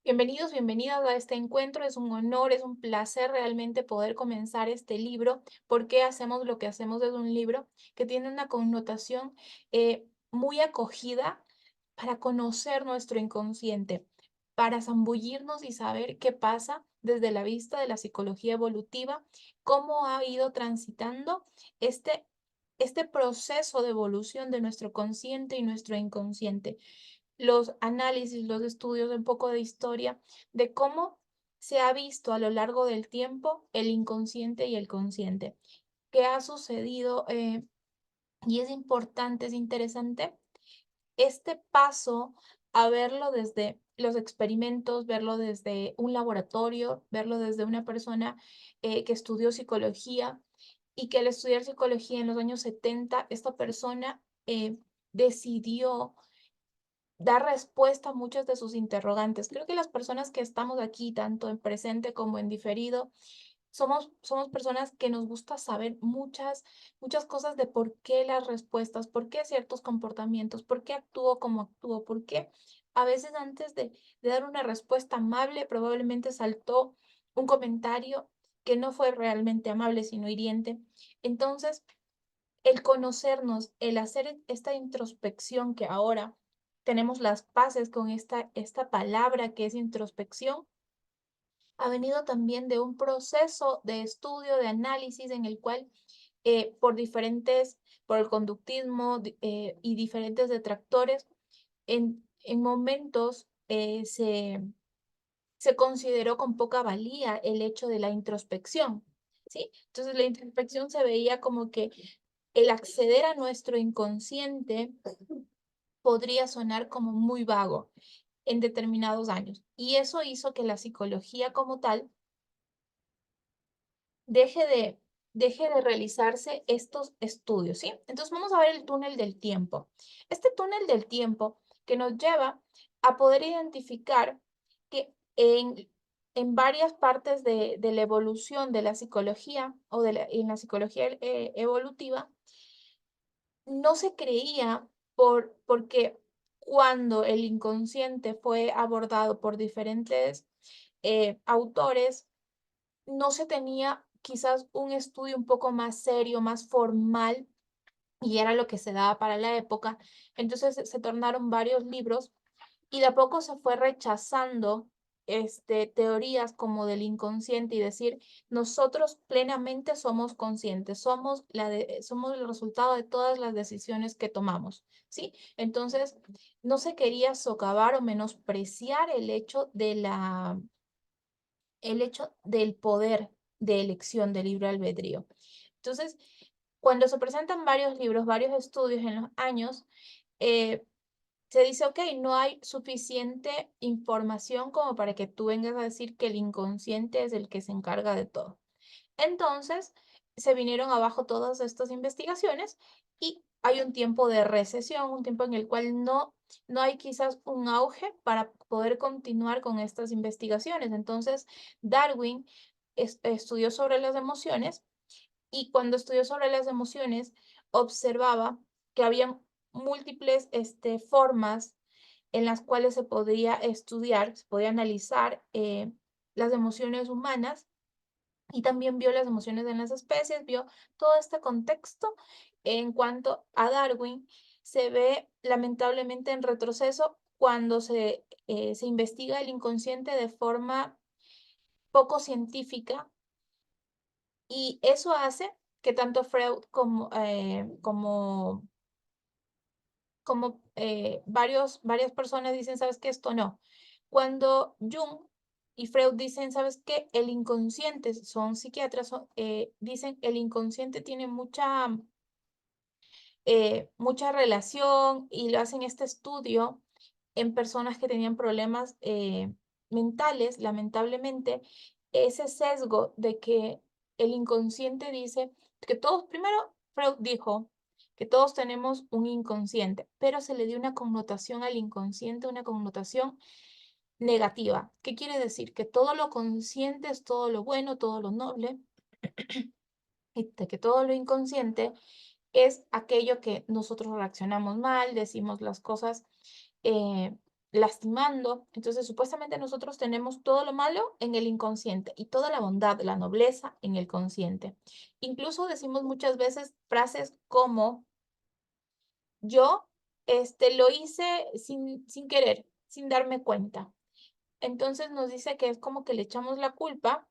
Bienvenidos, bienvenidas a este encuentro. Es un honor, es un placer realmente poder comenzar este libro. ¿Por qué hacemos lo que hacemos? Es un libro que tiene una connotación muy acogida para conocer nuestro inconsciente, para zambullirnos y saber qué pasa desde la vista de la psicología evolutiva, cómo ha ido transitando este, este proceso de evolución de nuestro consciente y nuestro inconsciente, los análisis, los estudios, un poco de historia de cómo se ha visto a lo largo del tiempo el inconsciente y el consciente. ¿Qué ha sucedido? Y es importante, es interesante este paso a verlo desde los experimentos, verlo desde un laboratorio, verlo desde una persona que estudió psicología y que al estudiar psicología en los años 70, esta persona decidió dar respuesta a muchas de sus interrogantes. Creo que las personas que estamos aquí, tanto en presente como en diferido, somos personas que nos gusta saber muchas cosas de por qué las respuestas, por qué ciertos comportamientos, por qué actúo como actúo, por qué a veces antes de dar una respuesta amable, probablemente saltó un comentario que no fue realmente amable, sino hiriente. Entonces, el conocernos, el hacer esta introspección que ahora tenemos las paces con esta palabra que es introspección, ha venido también de un proceso de estudio, de análisis en el cual por el conductismo y diferentes detractores, en momentos se consideró con poca valía el hecho de la introspección, ¿sí? Entonces la introspección se veía como que el acceder a nuestro inconsciente podría sonar como muy vago en determinados años. Y eso hizo que la psicología como tal deje de, deje de realizarse estos estudios, ¿sí? Entonces vamos a ver el túnel del tiempo. Este túnel del tiempo que nos lleva a poder identificar que en varias partes de la evolución de la psicología o en la psicología evolutiva, no se creía porque cuando el inconsciente fue abordado por diferentes autores, no se tenía quizás un estudio un poco más serio, más formal, y era lo que se daba para la época. Entonces se tornaron varios libros y de a poco se fue rechazando teorías como del inconsciente y decir, nosotros plenamente somos conscientes, somos el resultado de todas las decisiones que tomamos, ¿sí? Entonces, no se quería socavar o menospreciar el hecho del poder de elección del libre albedrío. Entonces, cuando se presentan varios libros, varios estudios en los años, eh, se dice, ok, no hay suficiente información como para que tú vengas a decir que el inconsciente es el que se encarga de todo. Entonces, se vinieron abajo todas estas investigaciones y hay un tiempo de recesión, un tiempo en el cual no hay quizás un auge para poder continuar con estas investigaciones. Entonces, Darwin estudió sobre las emociones y cuando estudió sobre las emociones, observaba que había múltiples formas en las cuales se podría estudiar, se podía analizar las emociones humanas y también vio las emociones en las especies, vio todo este contexto. En cuanto a Darwin, se ve lamentablemente en retroceso cuando se investiga el inconsciente de forma poco científica y eso hace que tanto Freud como varias personas dicen, ¿sabes qué? Esto no. Cuando Jung y Freud dicen, ¿sabes qué? El inconsciente, son psiquiatras, dicen el inconsciente tiene mucha relación y lo hacen este estudio en personas que tenían problemas mentales, lamentablemente, ese sesgo de que el inconsciente dice que todos, primero Freud dijo que todos tenemos un inconsciente, pero se le dio una connotación al inconsciente, una connotación negativa. ¿Qué quiere decir? Que todo lo consciente es todo lo bueno, todo lo noble, y de que todo lo inconsciente es aquello que nosotros reaccionamos mal, decimos las cosas eh, lastimando. Entonces, supuestamente nosotros tenemos todo lo malo en el inconsciente y toda la bondad, la nobleza en el consciente. Incluso decimos muchas veces frases como yo lo hice sin querer, sin darme cuenta. Entonces nos dice que es como que le echamos la culpa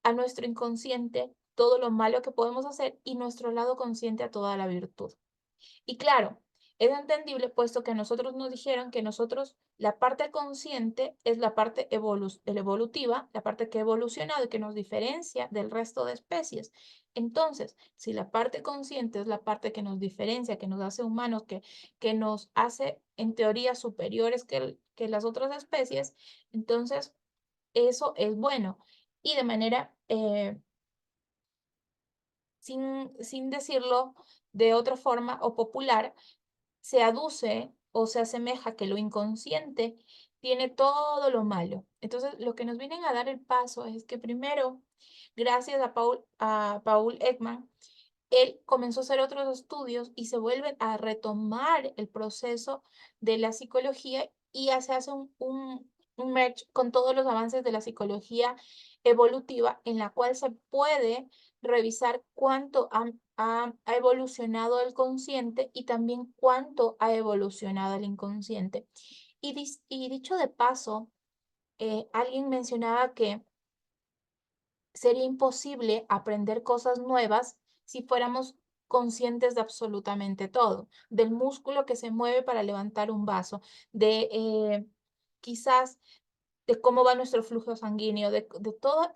a nuestro inconsciente, todo lo malo que podemos hacer y nuestro lado consciente a toda la virtud. Y claro, es entendible puesto que nosotros nos dijeron que nosotros, la parte consciente es la parte evolutiva, la parte que ha evolucionado y que nos diferencia del resto de especies. Entonces, si la parte consciente es la parte que nos diferencia, que nos hace humanos, que nos hace en teoría superiores que las otras especies, entonces eso es bueno. Y de manera, sin decirlo de otra forma o popular, se aduce o se asemeja que lo inconsciente tiene todo lo malo. Entonces, lo que nos vienen a dar el paso es que primero, gracias a Paul Ekman, él comenzó a hacer otros estudios y se vuelve a retomar el proceso de la psicología y ya se hace un merge con todos los avances de la psicología evolutiva, en la cual se puede revisar cuánto ha evolucionado el consciente y también cuánto ha evolucionado el inconsciente. Y dicho de paso, alguien mencionaba que sería imposible aprender cosas nuevas si fuéramos conscientes de absolutamente todo, del músculo que se mueve para levantar un vaso, de quizás de cómo va nuestro flujo sanguíneo, de todas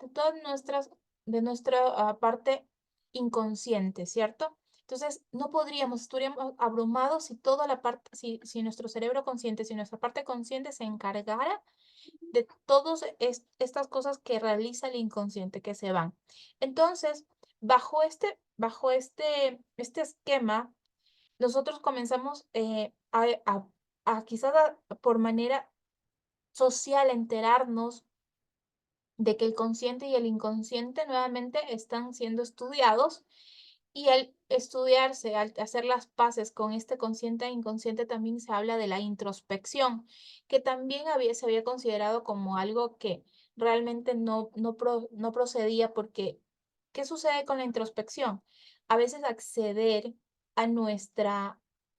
de nuestra parte inconsciente, ¿cierto? Entonces, no podríamos, estaríamos abrumados si toda la parte, si nuestro cerebro consciente, si nuestra parte consciente se encargara de todas estas cosas que realiza el inconsciente, que se van. Entonces, bajo este esquema, nosotros comenzamos a quizás por manera social enterarnos de que el consciente y el inconsciente nuevamente están siendo estudiados y al estudiarse, al hacer las paces con este consciente e inconsciente, también se habla de la introspección, que también se había considerado como algo que realmente no procedía porque, ¿qué sucede con la introspección? A veces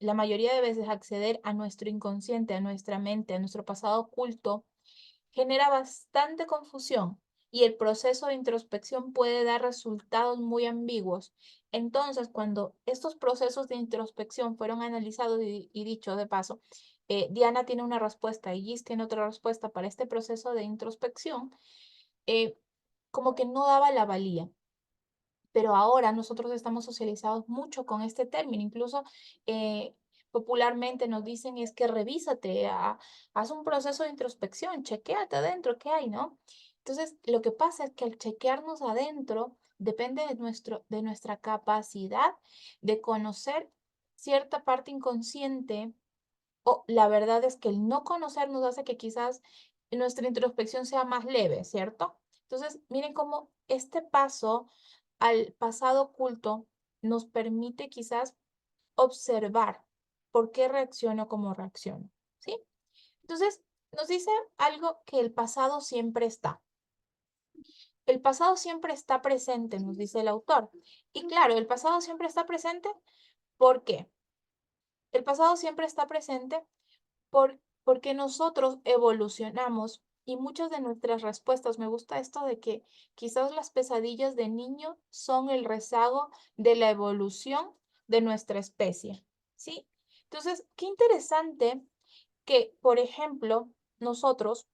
la mayoría de veces acceder a nuestro inconsciente, a nuestra mente, a nuestro pasado oculto, genera bastante confusión y el proceso de introspección puede dar resultados muy ambiguos. Entonces, cuando estos procesos de introspección fueron analizados y dicho de paso, Diana tiene una respuesta y Gis tiene otra respuesta para este proceso de introspección, eh, como que no daba la valía. Pero ahora nosotros estamos socializados mucho con este término, incluso popularmente nos dicen es que revísate, haz un proceso de introspección, chequéate adentro, ¿qué hay, no? Entonces, lo que pasa es que al chequearnos adentro depende de nuestra capacidad de conocer cierta parte inconsciente o la verdad es que el no conocer nos hace que quizás nuestra introspección sea más leve, ¿cierto? Entonces, miren cómo este paso al pasado oculto nos permite quizás observar por qué reacciono como reacciono, ¿sí? Entonces, nos dice algo que el pasado siempre está. El pasado siempre está presente, nos dice el autor. Y claro, el pasado siempre está presente. ¿Por qué? El pasado siempre está presente porque nosotros evolucionamos y muchas de nuestras respuestas, me gusta esto de que quizás las pesadillas de niño son el rezago de la evolución de nuestra especie, ¿sí? Entonces, qué interesante que, por ejemplo, nosotros,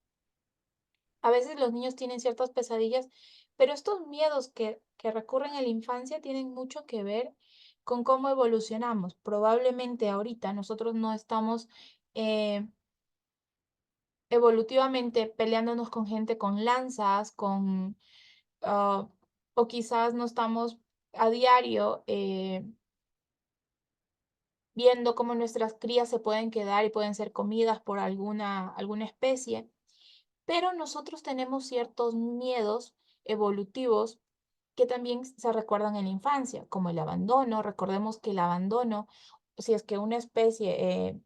a veces los niños tienen ciertas pesadillas, pero estos miedos que recurren en la infancia tienen mucho que ver con cómo evolucionamos. Probablemente ahorita nosotros no estamos evolutivamente peleándonos con gente con lanzas, ah, o quizás no estamos a diario viendo cómo nuestras crías se pueden quedar y pueden ser comidas por alguna especie, pero nosotros tenemos ciertos miedos evolutivos que también se recuerdan en la infancia, como el abandono. Recordemos que el abandono, si es que una especie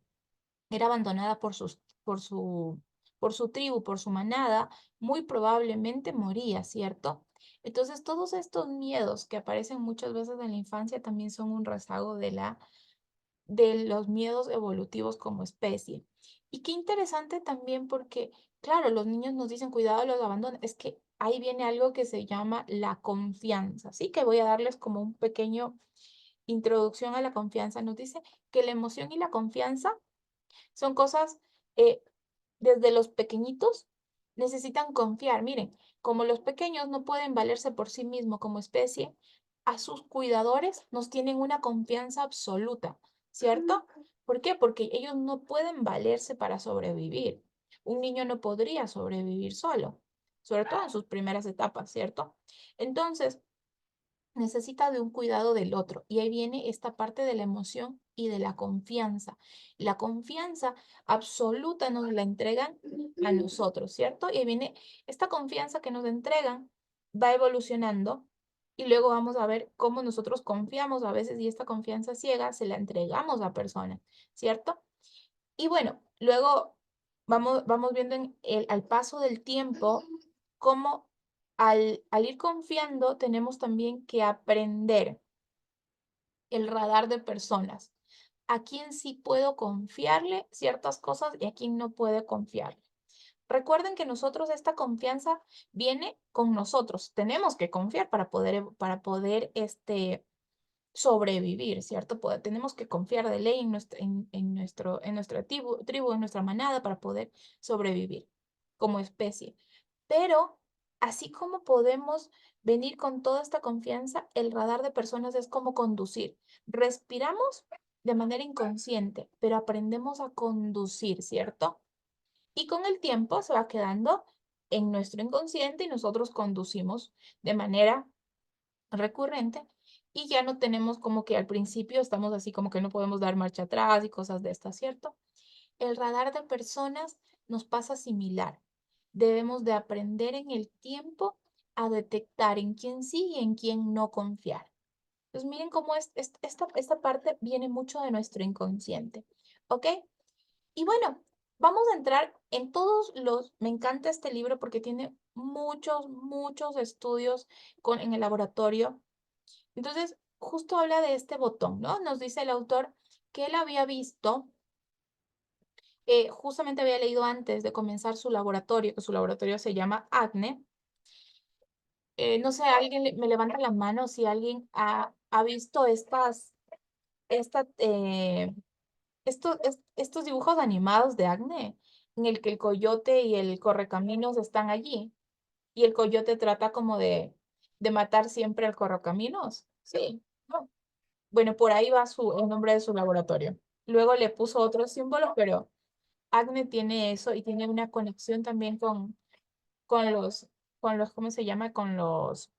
era abandonada por su tribu, por su manada, muy probablemente moría, ¿cierto? Entonces, todos estos miedos que aparecen muchas veces en la infancia también son un rezago de los miedos evolutivos como especie. Y qué interesante también porque, claro, los niños nos dicen, cuidado, los abandonan. Es que ahí viene algo que se llama la confianza, ¿sí? Que voy a darles como un pequeño introducción a la confianza. Nos dice que la emoción y la confianza son cosas, eh, desde los pequeñitos necesitan confiar. Miren, como los pequeños no pueden valerse por sí mismos como especie, a sus cuidadores nos tienen una confianza absoluta, ¿cierto? ¿Por qué? Porque ellos no pueden valerse para sobrevivir. Un niño no podría sobrevivir solo, sobre todo en sus primeras etapas, ¿cierto? Entonces, necesita de un cuidado del otro. Y ahí viene esta parte de la emoción y de la confianza. La confianza absoluta nos la entregan a nosotros, ¿cierto? Y ahí viene esta confianza que nos entregan, va evolucionando y luego vamos a ver cómo nosotros confiamos a veces y esta confianza ciega se la entregamos a personas, ¿cierto? Y bueno, luego vamos viendo al paso del tiempo cómo al ir confiando tenemos también que aprender el radar de personas. A quién sí puedo confiarle ciertas cosas y a quién no puede confiarle. Recuerden que nosotros esta confianza viene con nosotros. Tenemos que confiar para poder sobrevivir, ¿cierto? Tenemos que confiar de ley en nuestra tribu, en nuestra manada para poder sobrevivir como especie. Pero así como podemos venir con toda esta confianza, el radar de personas es como conducir. Respiramos de manera inconsciente, pero aprendemos a conducir, ¿cierto? Y con el tiempo se va quedando en nuestro inconsciente y nosotros conducimos de manera recurrente y ya no tenemos como que al principio estamos así como que no podemos dar marcha atrás y cosas de estas, ¿cierto? El radar de personas nos pasa similar. Debemos de aprender en el tiempo a detectar en quién sí y en quién no confiar. Pues miren cómo esta parte viene mucho de nuestro inconsciente, ¿ok? Y bueno, vamos a entrar en me encanta este libro porque tiene muchos, muchos estudios en el laboratorio. Entonces, justo habla de este botón, ¿no? Nos dice el autor que él había visto, justamente había leído antes de comenzar su laboratorio, que su laboratorio se llama Acne. No sé, alguien me levanta la mano si alguien ha visto esta, estos dibujos animados de Acne, en el que el coyote y el correcaminos están allí, y el coyote trata como de matar siempre al correcaminos. Sí, ¿no? Bueno, por ahí va el nombre de su laboratorio. Luego le puso otros símbolos, pero Acne tiene eso y tiene una conexión también con los, ¿cómo se llama? Con los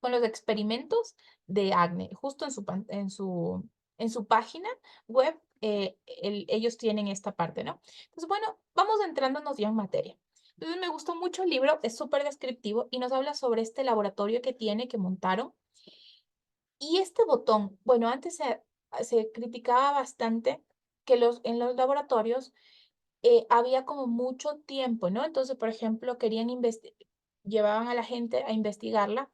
experimentos de Acne. Justo en su página web, ellos tienen esta parte, ¿no? Entonces, bueno, vamos entrándonos ya en materia. Entonces, me gustó mucho el libro, es súper descriptivo y nos habla sobre este laboratorio que montaron. Y este botón, bueno, antes se criticaba bastante que en los laboratorios había como mucho tiempo, ¿no? Entonces, por ejemplo, llevaban a la gente a investigarla,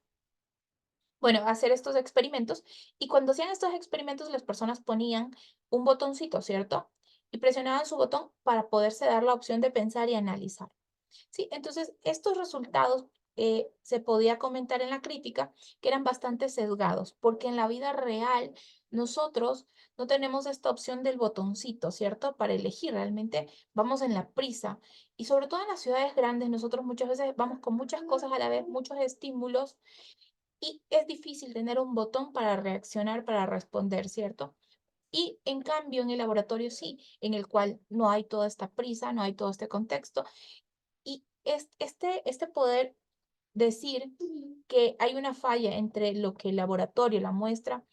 bueno, a hacer estos experimentos, y cuando hacían estos experimentos las personas ponían un botoncito, ¿cierto? Y presionaban su botón para poderse dar la opción de pensar y analizar. Sí, entonces estos resultados se podía comentar en la crítica que eran bastante sesgados, porque en la vida real nosotros no tenemos esta opción del botoncito, ¿cierto? Para elegir, realmente vamos en la prisa. Y sobre todo en las ciudades grandes, nosotros muchas veces vamos con muchas cosas a la vez, muchos estímulos, y es difícil tener un botón para reaccionar, para responder, ¿cierto? Y en cambio en el laboratorio sí, en el cual no hay toda esta prisa, no hay todo este contexto y este poder decir que hay una falla entre lo que el laboratorio, la muestra,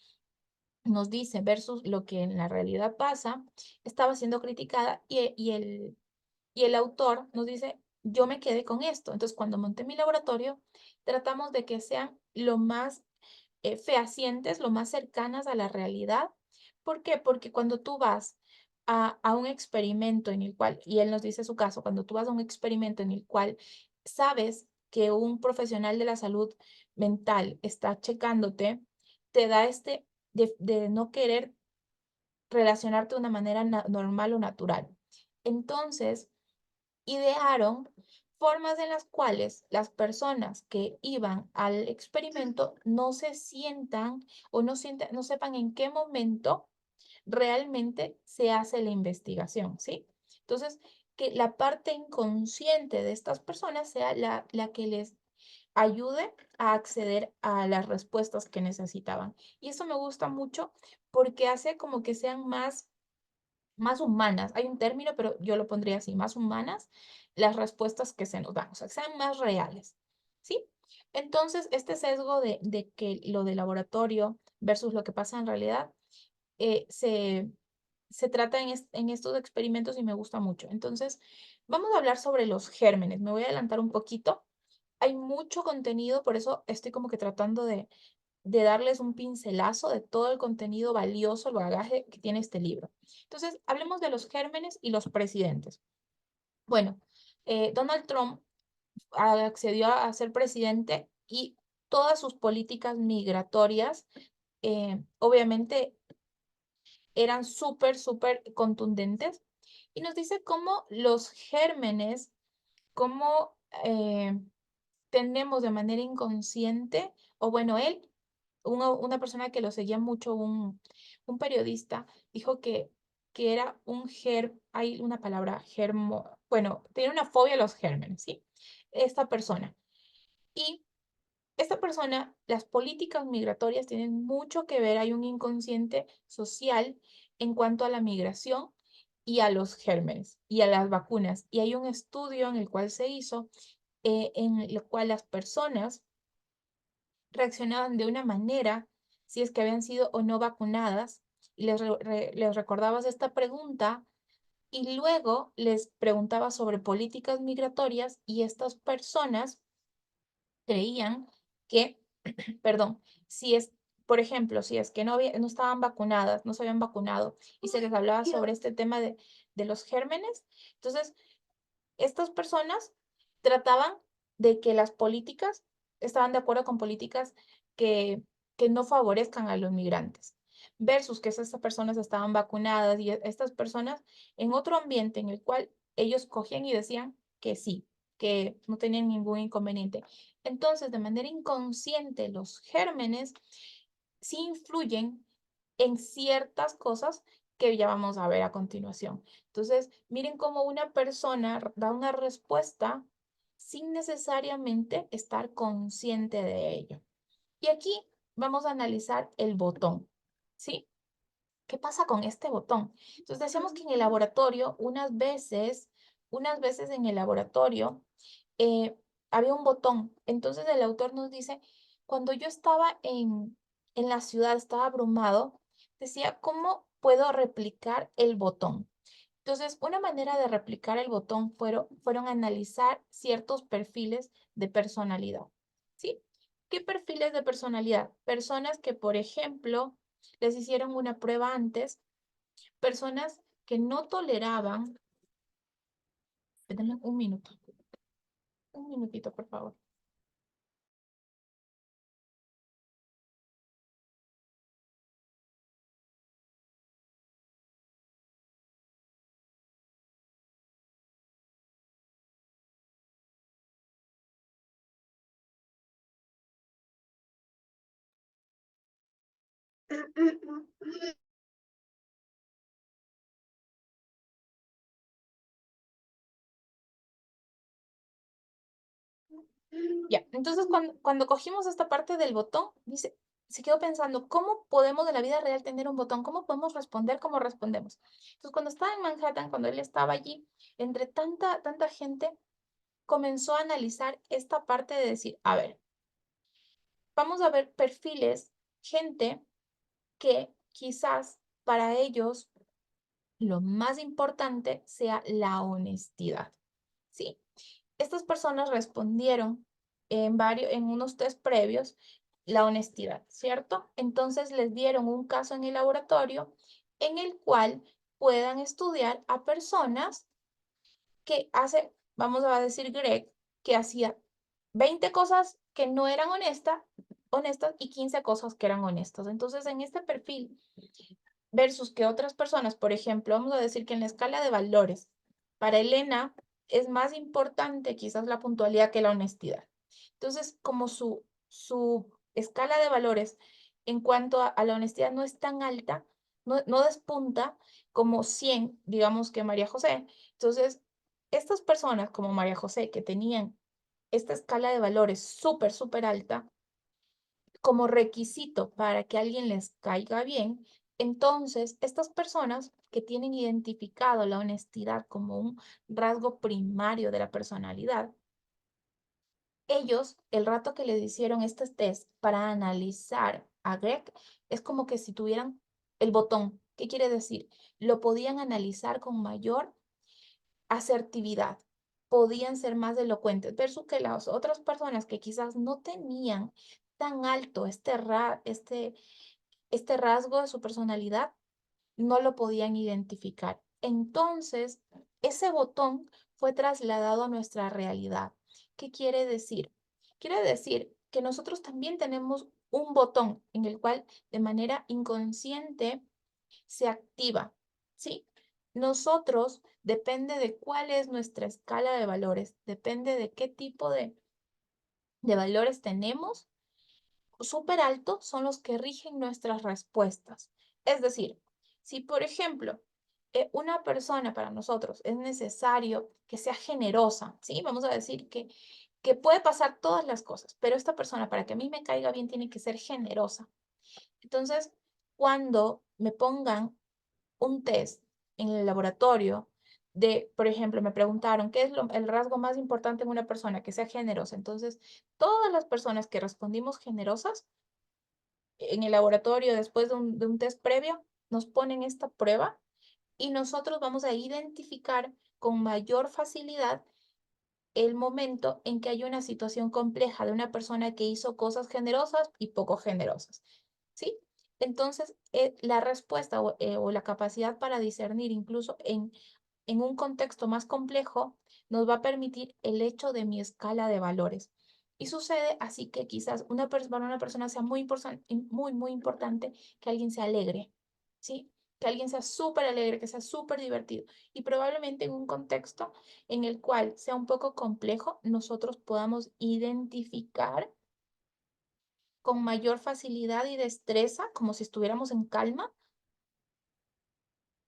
nos dice versus lo que en la realidad pasa, estaba siendo criticada y el autor nos dice, yo me quedé con esto. Entonces, cuando monté mi laboratorio, tratamos de que sean lo más fehacientes, lo más cercanas a la realidad. ¿Por qué? Porque cuando tú vas a un experimento en el cual, y él nos dice su caso, cuando tú vas a un experimento en el cual sabes que un profesional de la salud mental está checándote, te da de no querer relacionarte de una manera normal o natural. Entonces, idearon formas en las cuales las personas que iban al experimento no se sientan o no sepan en qué momento realmente se hace la investigación, ¿sí? Entonces, que la parte inconsciente de estas personas sea la que les ayude a acceder a las respuestas que necesitaban. Y eso me gusta mucho porque hace como que sean más humanas. Hay un término, pero yo lo pondría así, más humanas las respuestas que se nos dan, o sea, que sean más reales, ¿sí? Entonces, este sesgo de que lo de laboratorio versus lo que pasa en realidad eh, se, se trata en estos experimentos y me gusta mucho. Entonces, vamos a hablar sobre los gérmenes. Me voy a adelantar un poquito. Hay mucho contenido, por eso estoy como que tratando de darles un pincelazo de todo el contenido valioso, el bagaje que tiene este libro. Entonces, hablemos de los gérmenes y los presidentes. Bueno, Donald Trump accedió a ser presidente y todas sus políticas migratorias, obviamente, eran súper contundentes. Y nos dice cómo los gérmenes, cómo tenemos de manera inconsciente, o bueno, él una persona que lo seguía mucho, un periodista, dijo que era hay una palabra, bueno, tiene una fobia a los gérmenes, ¿sí? Esta persona. Y esta persona, las políticas migratorias tienen mucho que ver, hay un inconsciente social en cuanto a la migración y a los gérmenes y a las vacunas. Y hay un estudio en el cual se hizo, en el cual las personas reaccionaban de una manera si es que habían sido o no vacunadas y les recordabas esta pregunta y luego les preguntaba sobre políticas migratorias y estas personas creían que, perdón, si es, por ejemplo, si es que no estaban vacunadas, no se habían vacunado y se les hablaba sobre este tema de los gérmenes, entonces estas personas trataban de que las políticas estaban de acuerdo con políticas que, que no favorezcan a los migrantes, versus que esas personas estaban vacunadas y estas personas en otro ambiente en el cual ellos cogían y decían que sí, que no tenían ningún inconveniente. Entonces, de manera inconsciente, los gérmenes sí influyen en ciertas cosas que ya vamos a ver a continuación. Entonces, miren cómo una persona da una respuesta sin necesariamente estar consciente de ello. Y aquí vamos a analizar el botón, ¿sí? ¿Qué pasa con este botón? Entonces, decíamos que en el laboratorio, unas veces en el laboratorio, eh, había un botón. Entonces, el autor nos dice, cuando yo estaba en la ciudad, estaba abrumado, decía, ¿cómo puedo replicar el botón? Entonces, una manera de replicar el botón fueron analizar ciertos perfiles de personalidad, ¿sí? ¿Qué perfiles de personalidad? Personas que, por ejemplo, les hicieron una prueba antes, personas que no toleraban, denme un minutito, por favor. Ya, entonces cuando cogimos esta parte del botón, dice, se quedó pensando, ¿cómo podemos de la vida real tener un botón? ¿Cómo podemos responder como respondemos? Entonces, cuando estaba en Manhattan, cuando él estaba allí, entre tanta gente, comenzó a analizar esta parte de decir, a ver, vamos a ver perfiles, gente que quizás para ellos lo más importante sea la honestidad, ¿sí? Estas personas respondieron en unos test previos la honestidad, ¿cierto? Entonces les dieron un caso en el laboratorio en el cual puedan estudiar a personas vamos a decir Greg, que hacía 20 cosas que no eran honestas y 15 cosas que eran honestas. Entonces, en este perfil versus que otras personas, por ejemplo, vamos a decir que en la escala de valores, para Elena es más importante quizás la puntualidad que la honestidad. Entonces, como su escala de valores en cuanto a la honestidad no es tan alta, no despunta como 100, digamos que María José. Entonces, estas personas como María José que tenían esta escala de valores súper, súper alta, como requisito para que alguien les caiga bien, entonces estas personas que tienen identificado la honestidad como un rasgo primario de la personalidad, ellos, el rato que les hicieron este test para analizar a Greg, es como que si tuvieran el botón. ¿Qué quiere decir? Lo podían analizar con mayor asertividad, podían ser más elocuentes, versus que las otras personas que quizás no tenían tan alto este rasgo de su personalidad, no lo podían identificar. Entonces, ese botón fue trasladado a nuestra realidad. ¿Qué quiere decir? Quiere decir que nosotros también tenemos un botón en el cual de manera inconsciente se activa, ¿sí? Nosotros, depende de cuál es nuestra escala de valores, depende de qué tipo de valores tenemos, súper altos son los que rigen nuestras respuestas. Es decir, si por ejemplo, una persona para nosotros es necesario que sea generosa, ¿sí? Vamos a decir que puede pasar todas las cosas, pero esta persona para que a mí me caiga bien tiene que ser generosa. Entonces, cuando me pongan un test en el laboratorio por ejemplo, me preguntaron, ¿qué es el rasgo más importante en una persona? Que sea generosa. Entonces, todas las personas que respondimos generosas en el laboratorio después de un test previo, nos ponen esta prueba y nosotros vamos a identificar con mayor facilidad el momento en que hay una situación compleja de una persona que hizo cosas generosas y poco generosas, ¿sí? Entonces, la respuesta o la capacidad para discernir incluso en un contexto más complejo nos va a permitir el hecho de mi escala de valores. Y sucede así que quizás para una persona sea muy, muy importante que alguien se alegre, ¿sí? Que alguien sea súper alegre, que sea súper divertido. Y probablemente en un contexto en el cual sea un poco complejo, nosotros podamos identificar con mayor facilidad y destreza, como si estuviéramos en calma,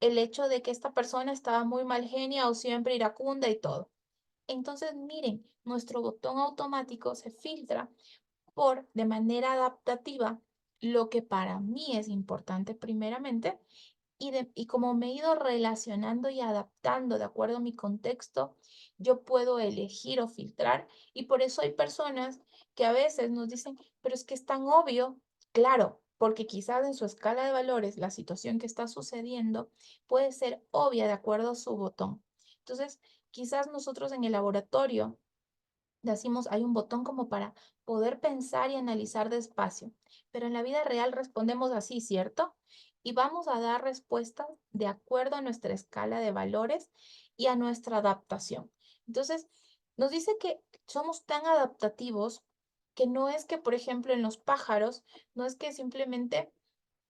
el hecho de que esta persona estaba muy mal genia o siempre iracunda y todo. Entonces, miren, nuestro botón automático se filtra de manera adaptativa lo que para mí es importante primeramente y como me he ido relacionando y adaptando de acuerdo a mi contexto, yo puedo elegir o filtrar y por eso hay personas que a veces nos dicen, pero es que es tan obvio, claro, porque quizás en su escala de valores la situación que está sucediendo puede ser obvia de acuerdo a su botón. Entonces, quizás nosotros en el laboratorio decimos, hay un botón como para poder pensar y analizar despacio, pero en la vida real respondemos así, ¿cierto? Y vamos a dar respuestas de acuerdo a nuestra escala de valores y a nuestra adaptación. Entonces, nos dice que somos tan adaptativos que no es que, por ejemplo, en los pájaros, no es que simplemente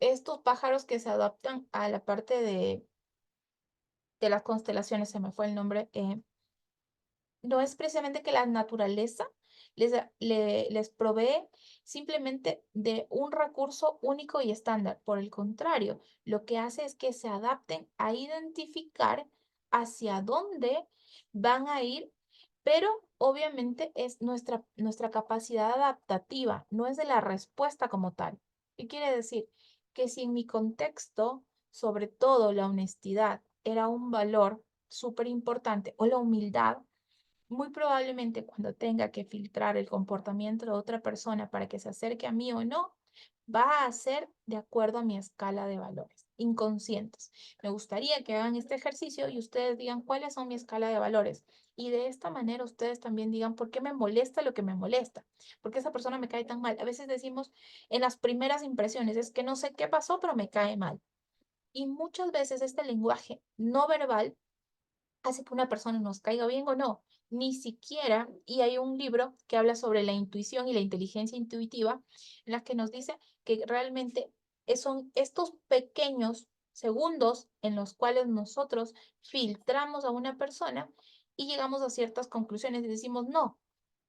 estos pájaros que se adaptan a la parte de las constelaciones, se me fue el nombre, no es precisamente que la naturaleza les provee simplemente de un recurso único y estándar. Por el contrario, lo que hace es que se adapten a identificar hacia dónde van a ir, pero obviamente es nuestra capacidad adaptativa, no es de la respuesta como tal. ¿Qué quiere decir? Que si en mi contexto, sobre todo la honestidad, era un valor súper importante o la humildad, muy probablemente cuando tenga que filtrar el comportamiento de otra persona para que se acerque a mí o no, va a ser de acuerdo a mi escala de valores inconscientes. Me gustaría que hagan este ejercicio y ustedes digan cuáles son mi escala de valores. Y de esta manera ustedes también digan por qué me molesta lo que me molesta, por qué esa persona me cae tan mal. A veces decimos en las primeras impresiones, es que no sé qué pasó, pero me cae mal. Y muchas veces este lenguaje no verbal hace que una persona nos caiga bien o no, ni siquiera, y hay un libro que habla sobre la intuición y la inteligencia intuitiva, en la que nos dice que realmente son estos pequeños segundos en los cuales nosotros filtramos a una persona y llegamos a ciertas conclusiones y decimos no,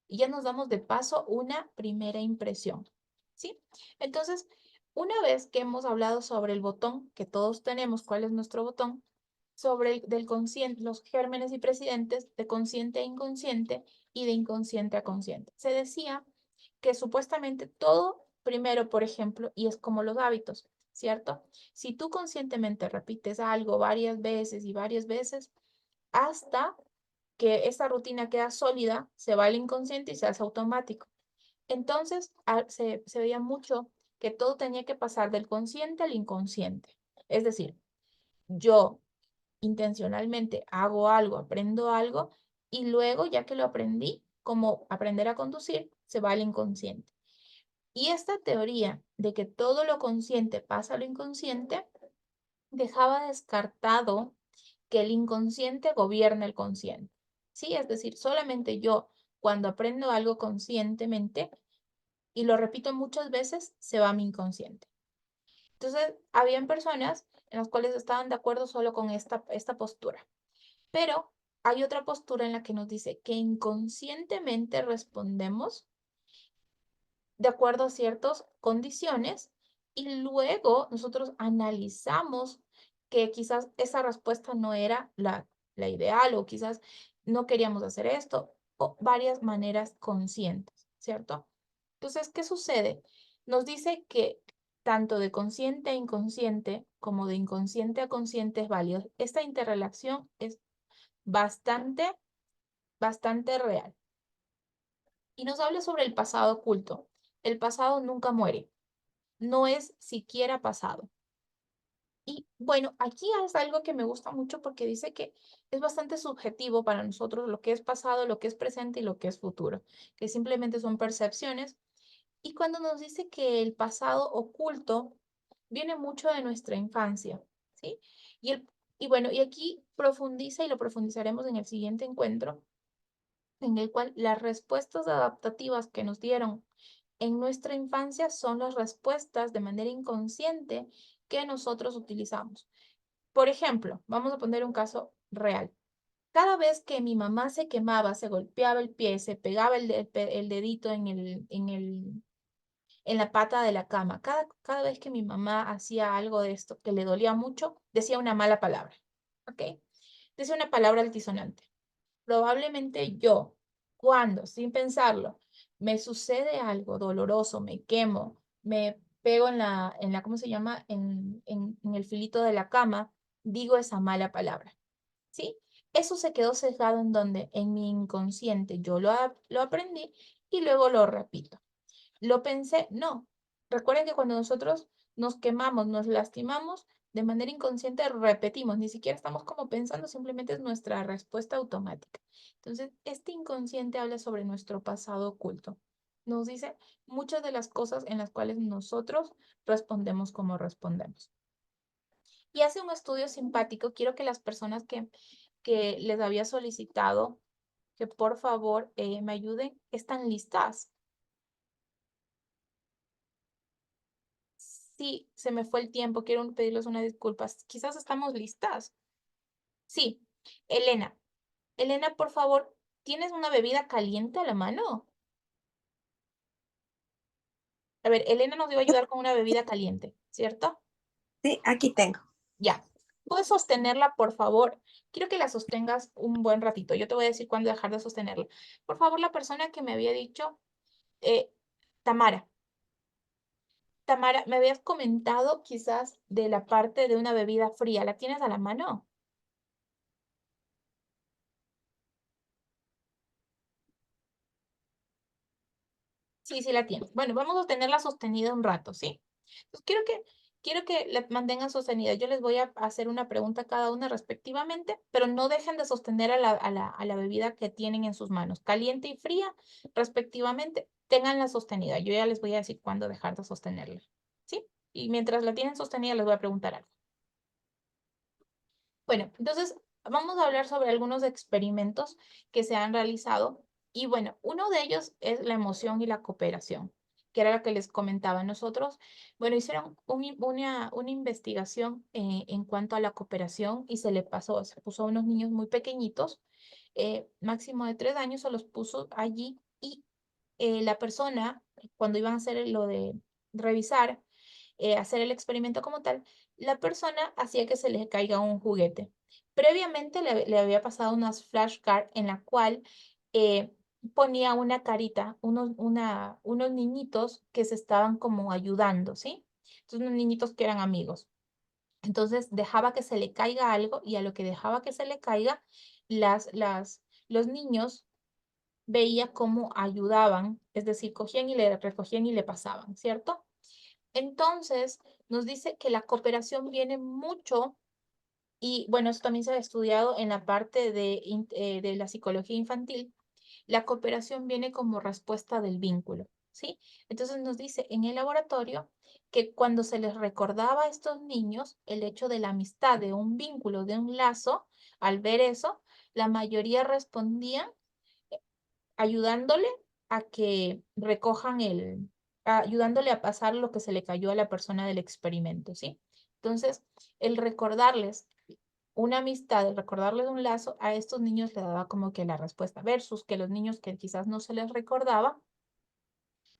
y ya nos damos de paso una primera impresión, ¿sí? Entonces, una vez que hemos hablado sobre el botón, que todos tenemos, cuál es nuestro botón, sobre del consciente, los gérmenes y precedentes de consciente a inconsciente y de inconsciente a consciente. Se decía que supuestamente todo primero, por ejemplo, y es como los hábitos, ¿cierto? Si tú conscientemente repites algo varias veces, hasta que esa rutina queda sólida, se va al inconsciente y se hace automático. Entonces, se veía mucho que todo tenía que pasar del consciente al inconsciente. Es decir, yo intencionalmente hago algo, aprendo algo y luego, ya que lo aprendí, como aprender a conducir, se va al inconsciente. Y esta teoría de que todo lo consciente pasa a lo inconsciente dejaba descartado que el inconsciente gobierna el consciente. Sí, es decir, solamente yo cuando aprendo algo conscientemente y lo repito muchas veces, se va a mi inconsciente. Entonces, habían personas en las cuales estaban de acuerdo solo con esta postura. Pero hay otra postura en la que nos dice que inconscientemente respondemos de acuerdo a ciertas condiciones y luego nosotros analizamos que quizás esa respuesta no era la ideal o quizás no queríamos hacer esto o varias maneras conscientes, ¿cierto? Entonces, ¿qué sucede? Nos dice que tanto de consciente a inconsciente como de inconsciente a consciente es válido. Esta interrelación es bastante, bastante real. Y nos habla sobre el pasado oculto. El pasado nunca muere, no es siquiera pasado. Y bueno, aquí es algo que me gusta mucho porque dice que es bastante subjetivo para nosotros lo que es pasado, lo que es presente y lo que es futuro, que simplemente son percepciones. Y cuando nos dice que el pasado oculto viene mucho de nuestra infancia, ¿sí? Y bueno, y aquí profundiza y lo profundizaremos en el siguiente encuentro, en el cual las respuestas adaptativas que nos dieron en nuestra infancia son las respuestas de manera inconsciente que nosotros utilizamos. Por ejemplo, vamos a poner un caso real. Cada vez que mi mamá se quemaba, se golpeaba el pie, se pegaba el dedito en la pata de la cama, cada vez que mi mamá hacía algo de esto que le dolía mucho, decía una mala palabra, ¿ok? Decía una palabra altisonante. Probablemente yo, cuando, sin pensarlo, me sucede algo doloroso, me quemo, me pego ¿cómo se llama? En el filito de la cama, digo esa mala palabra, ¿sí? Eso se quedó sesgado en donde, en mi inconsciente, yo lo aprendí y luego lo repito. Lo pensé, no. Recuerden que cuando nosotros nos quemamos, nos lastimamos, de manera inconsciente repetimos, ni siquiera estamos como pensando, simplemente es nuestra respuesta automática. Entonces, este inconsciente habla sobre nuestro pasado oculto. Nos dice muchas de las cosas en las cuales nosotros respondemos como respondemos. Y hace un estudio simpático. Quiero que las personas que les había solicitado que por favor me ayuden, están listas. Sí, se me fue el tiempo, quiero pedirles una disculpa. Quizás estamos listas. Sí, Elena. Elena, por favor, ¿tienes una bebida caliente a la mano? A ver, Elena nos iba a ayudar con una bebida caliente, ¿cierto? Sí, aquí tengo. Ya. ¿Puedes sostenerla, por favor? Quiero que la sostengas un buen ratito. Yo te voy a decir cuándo dejar de sostenerla. Por favor, la persona que me había dicho, eh, Tamara. Tamara, me habías comentado quizás de la parte de una bebida fría. ¿La tienes a la mano? Sí, sí la tienes. Bueno, vamos a tenerla sostenida un rato, ¿sí? Entonces, quiero que la mantengan sostenida. Yo les voy a hacer una pregunta a cada una respectivamente, pero no dejen de sostener a la bebida que tienen en sus manos, caliente y fría, respectivamente. Ténganla sostenida. Yo ya les voy a decir cuándo dejar de sostenerla, ¿sí? Y mientras la tienen sostenida, les voy a preguntar algo. Bueno, entonces vamos a hablar sobre algunos experimentos que se han realizado y bueno, uno de ellos es la emoción y la cooperación, que era lo que les comentaba. Nosotros, bueno, hicieron una investigación en cuanto a la cooperación y se puso a unos niños muy pequeñitos, máximo de 3 años, se los puso allí y la persona, cuando iban a hacer lo de revisar, hacer el experimento como tal, la persona hacía que se le caiga un juguete. Previamente le había pasado unas flashcards en la cual eh, ponía una carita, unos niñitos que se estaban como ayudando, ¿sí? Entonces, unos niñitos que eran amigos. Entonces, dejaba que se le caiga algo y a lo que dejaba que se le caiga, los niños veía cómo ayudaban, es decir, cogían y le recogían y le pasaban, ¿cierto? Entonces, nos dice que la cooperación viene mucho, y bueno, eso también se ha estudiado en la parte de la psicología infantil, la cooperación viene como respuesta del vínculo, ¿sí? Entonces nos dice en el laboratorio que cuando se les recordaba a estos niños el hecho de la amistad, de un vínculo, de un lazo, al ver eso, la mayoría respondían ayudándole a que recojan ayudándole a pasar lo que se le cayó a la persona del experimento, ¿sí? Entonces, el recordarles una amistad, el recordarles un lazo, a estos niños le daba como que la respuesta, versus que los niños que quizás no se les recordaba,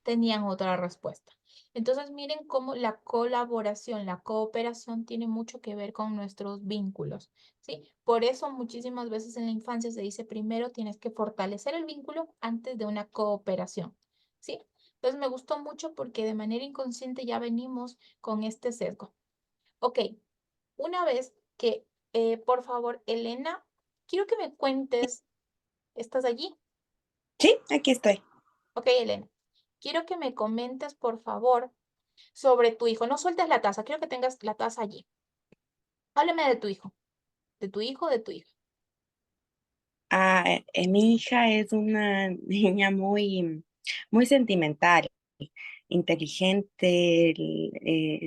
tenían otra respuesta. Entonces, miren cómo la colaboración, la cooperación tiene mucho que ver con nuestros vínculos, ¿sí? Por eso muchísimas veces en la infancia se dice primero tienes que fortalecer el vínculo antes de una cooperación, ¿sí? Entonces, me gustó mucho porque de manera inconsciente ya venimos con este sesgo. Ok, una vez que, por favor, Elena, quiero que me cuentes, ¿estás allí? Sí, aquí estoy. Ok, Elena, quiero que me comentes, por favor, sobre tu hijo. No sueltes la taza, quiero que tengas la taza allí. Háblame de tu hijo, de tu hijo, de tu hija. Mi hija es una niña muy sentimental, inteligente,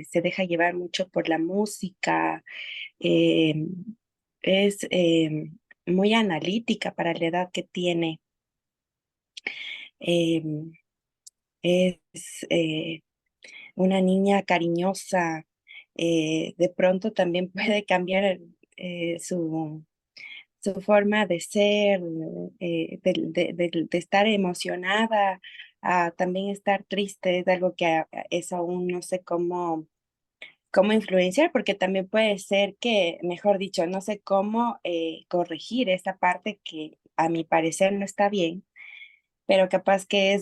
se deja llevar mucho por la música, eh, es muy analítica para la edad que tiene. eh, es una niña cariñosa, de pronto también puede cambiar su forma de ser, de estar emocionada, a también estar triste, es algo que eso aún no sé cómo influenciar, porque también puede ser que, mejor dicho, no sé cómo corregir esa parte que a mi parecer no está bien, pero capaz que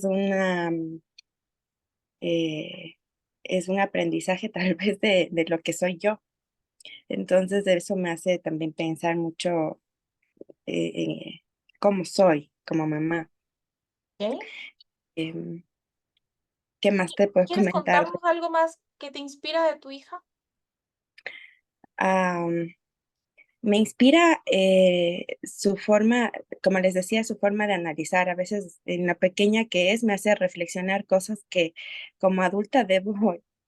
eh, es un aprendizaje tal vez de lo que soy yo. Entonces eso me hace también pensar mucho en cómo soy como mamá. ¿Ok? Em, ¿Qué más te puedo ¿Quieres comentar? contarnos algo más que te inspira de tu hija? Am, Me inspira su forma, como les decía, su forma de analizar. A veces en la pequeña que es, me hace reflexionar cosas que como adulta debo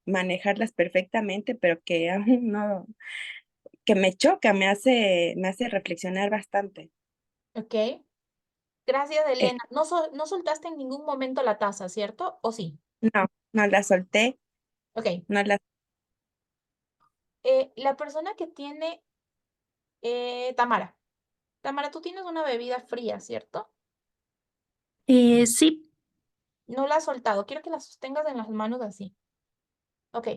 manejarlas perfectamente, pero que aún no, que me choca, me hace reflexionar bastante. ¿Ok? Gracias, Eh, Elena. No soltaste en ningún momento la taza, ¿cierto? ¿O sí? no, no la solté, Ok. no la... La persona que tiene, Tamara. Tamara, tú tienes una bebida fría, ¿cierto? Sí, No la has soltado. Quiero que la sostengas en las manos así. Ok.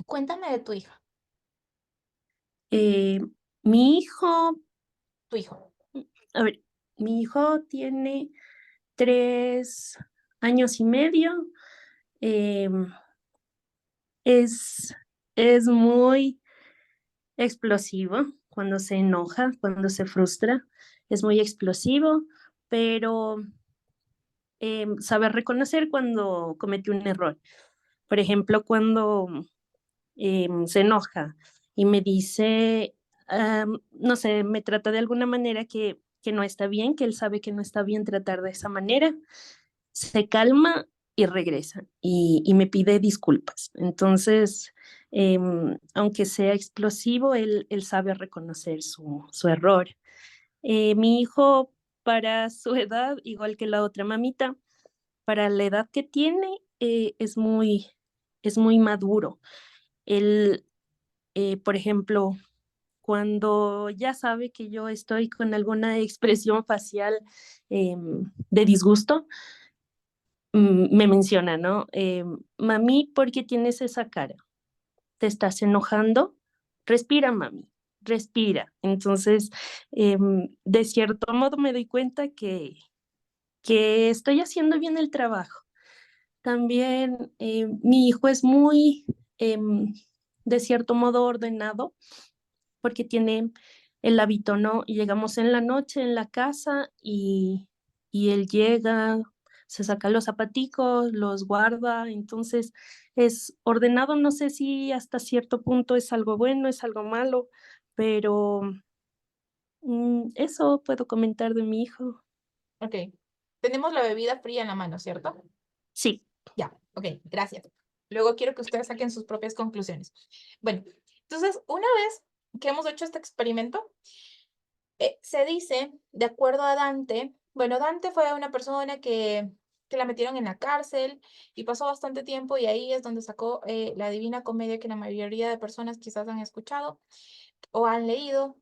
Cuéntame de tu hija, eh, mi hijo, tu hijo. a ver, mi hijo tiene 3 años y medio. em, es, es muy explosivo cuando se enoja, cuando se frustra. Es muy explosivo, pero sabe reconocer cuando comete un error. Por ejemplo, cuando se enoja y me dice, no sé, me trata de alguna manera que no está bien, que él sabe que no está bien tratar de esa manera, se calma y regresa y me pide disculpas. Entonces, Aunque sea explosivo, él sabe reconocer su error. Mi hijo, para su edad, igual que la otra mamita, para la edad que tiene, es muy maduro. Él, por ejemplo, cuando ya sabe que yo estoy con alguna expresión facial de disgusto, me menciona, ¿no? Mami, ¿por qué tienes esa cara? ¿Te estás enojando? Respira, mami, respira. Entonces, de cierto modo me doy cuenta que estoy haciendo bien el trabajo. También mi hijo es muy, de cierto modo, ordenado porque tiene el hábito, ¿no? Y llegamos en la noche en la casa y él llega, se saca los zapaticos, los guarda, entonces es ordenado, no sé si hasta cierto punto es algo bueno, es algo malo, pero eso puedo comentar de mi hijo. Ok. Tenemos la bebida fría en la mano, ¿cierto? Sí. Ya, ok, gracias. Luego quiero que ustedes saquen sus propias conclusiones. Bueno, entonces, una vez que hemos hecho este experimento, se dice, de acuerdo a Dante, bueno, Dante fue una persona que la metieron en la cárcel y pasó bastante tiempo y ahí es donde sacó la Divina Comedia que la mayoría de personas quizás han escuchado o han leído.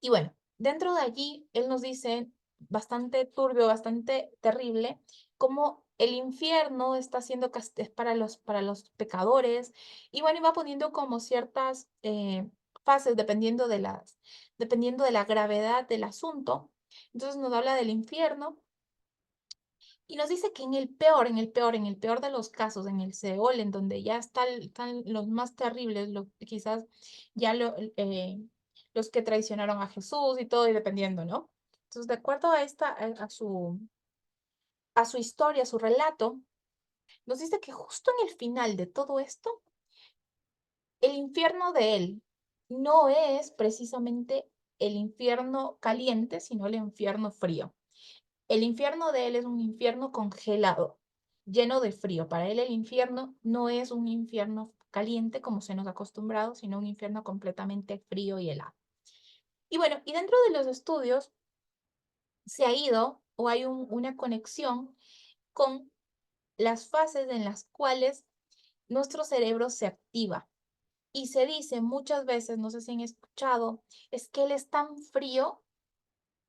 Y bueno, dentro de allí, él nos dice, bastante turbio, bastante terrible, cómo el infierno está siendo es para los pecadores. Y bueno, y va poniendo como ciertas fases dependiendo de la gravedad del asunto. Entonces nos habla del infierno y nos dice que en el peor de los casos, en el Seol, en donde ya están los más terribles, quizás ya los que traicionaron a Jesús y todo, y dependiendo, ¿no? Entonces, de acuerdo a a su historia, a su relato, nos dice que justo en el final de todo esto, el infierno de él no es precisamente el infierno caliente, sino el infierno frío. El infierno de él es un infierno congelado, lleno de frío. Para él el infierno no es un infierno caliente como se nos ha acostumbrado, sino un infierno completamente frío y helado. Y bueno, y dentro de los estudios se ha ido o hay una conexión con las fases en las cuales nuestro cerebro se activa. Y se dice muchas veces, no sé si han escuchado, es que él es tan frío,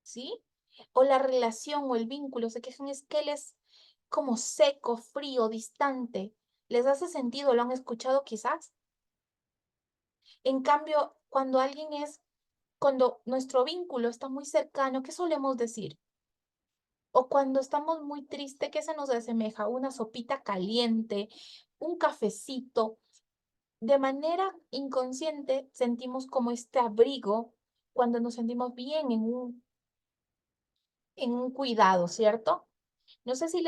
¿sí? O la relación o el vínculo, se quejan, es que él es como seco, frío, distante. ¿Les hace sentido? ¿Lo han escuchado quizás? En cambio, cuando nuestro vínculo está muy cercano, ¿qué solemos decir? O cuando estamos muy tristes, ¿qué se nos asemeja? Una sopita caliente, un cafecito. De manera inconsciente sentimos como este abrigo cuando nos sentimos bien en un cuidado, ¿cierto? No sé si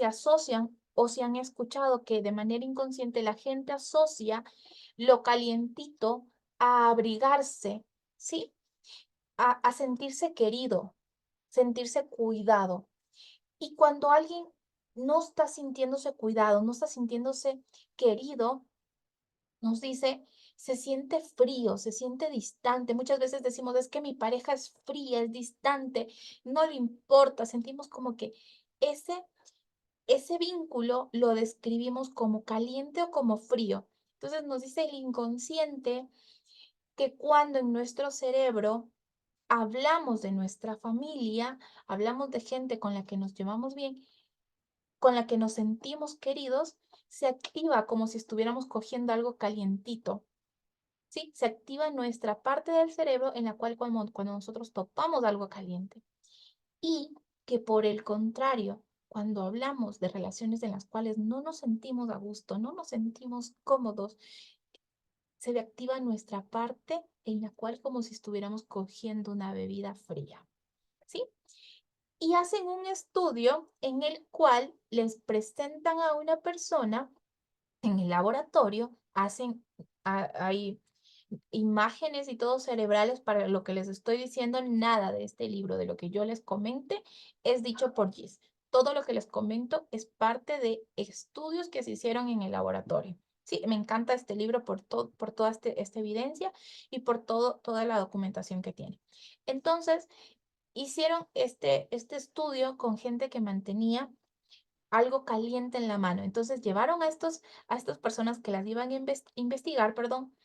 asocian o si han escuchado que de manera inconsciente la gente asocia lo calientito a abrigarse, ¿sí? A sentirse querido, sentirse cuidado. Y cuando alguien no está sintiéndose cuidado, no está sintiéndose querido, nos dice, se siente frío, se siente distante. Muchas veces decimos, es que mi pareja es fría, es distante, no le importa. Sentimos como que ese, ese vínculo lo describimos como caliente o como frío. Entonces nos dice el inconsciente que cuando en nuestro cerebro hablamos de nuestra familia, hablamos de gente con la que nos llevamos bien, con la que nos sentimos queridos, se activa como si estuviéramos cogiendo algo calientito. Sí, se activa nuestra parte del cerebro en la cual cuando nosotros topamos algo caliente. Y que por el contrario, cuando hablamos de relaciones en las cuales no nos sentimos a gusto, no nos sentimos cómodos, se activa nuestra parte en la cual como si estuviéramos cogiendo una bebida fría. ¿Sí? Y hacen un estudio en el cual les presentan a una persona en el laboratorio, hay imágenes y todo cerebrales para lo que les estoy diciendo, nada de este libro, de lo que yo les comente, es dicho por Gis. Todo lo que les comento es parte de estudios que se hicieron en el laboratorio. Sí, me encanta este libro por toda esta evidencia y por toda la documentación que tiene. Entonces, hicieron este estudio con gente que mantenía algo caliente en la mano. Entonces, llevaron a estas personas que las iban a investigar, perdón,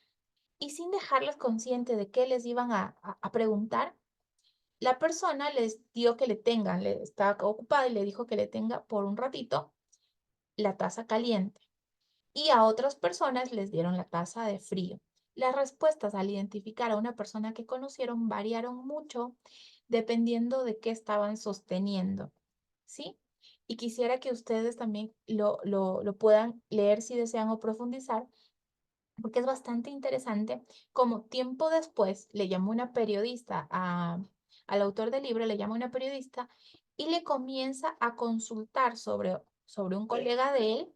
y sin dejarles consciente de qué les iban a preguntar, la persona les dio que le tengan, le estaba ocupada y le dijo que le tenga por un ratito la taza caliente. Y a otras personas les dieron la taza de frío. Las respuestas al identificar a una persona que conocieron variaron mucho dependiendo de qué estaban sosteniendo, ¿sí? Y quisiera que ustedes también lo puedan leer si desean o profundizar, porque es bastante interesante como tiempo después le llamó una periodista al autor del libro, le llama una periodista y le comienza a consultar sobre un colega de él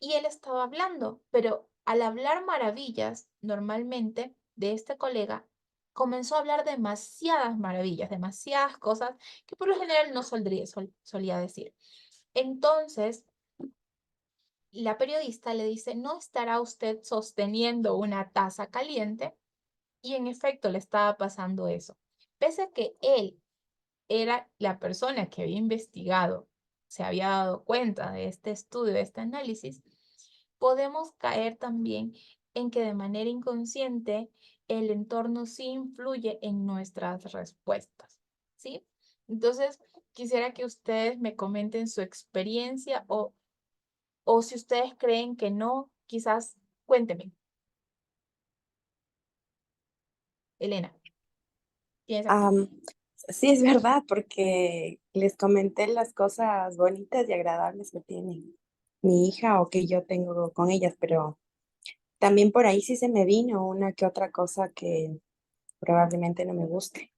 y él estaba hablando, pero al hablar maravillas normalmente de este colega, comenzó a hablar demasiadas maravillas, demasiadas cosas que por lo general no solía decir. Entonces, la periodista le dice, ¿no estará usted sosteniendo una taza caliente? Y en efecto le estaba pasando eso. Pese a que él era la persona que había investigado, se había dado cuenta de este estudio, de este análisis, podemos caer también en que de manera inconsciente el entorno sí influye en nuestras respuestas, ¿sí? Entonces, quisiera que ustedes me comenten su experiencia o si ustedes creen que no, quizás cuéntenme. Elena, tienes activo. Am, sí, es verdad, porque les comenté las cosas bonitas y agradables que tiene mi hija o que yo tengo con ellas, pero también por ahí sí se me vino una que otra cosa que probablemente no me guste.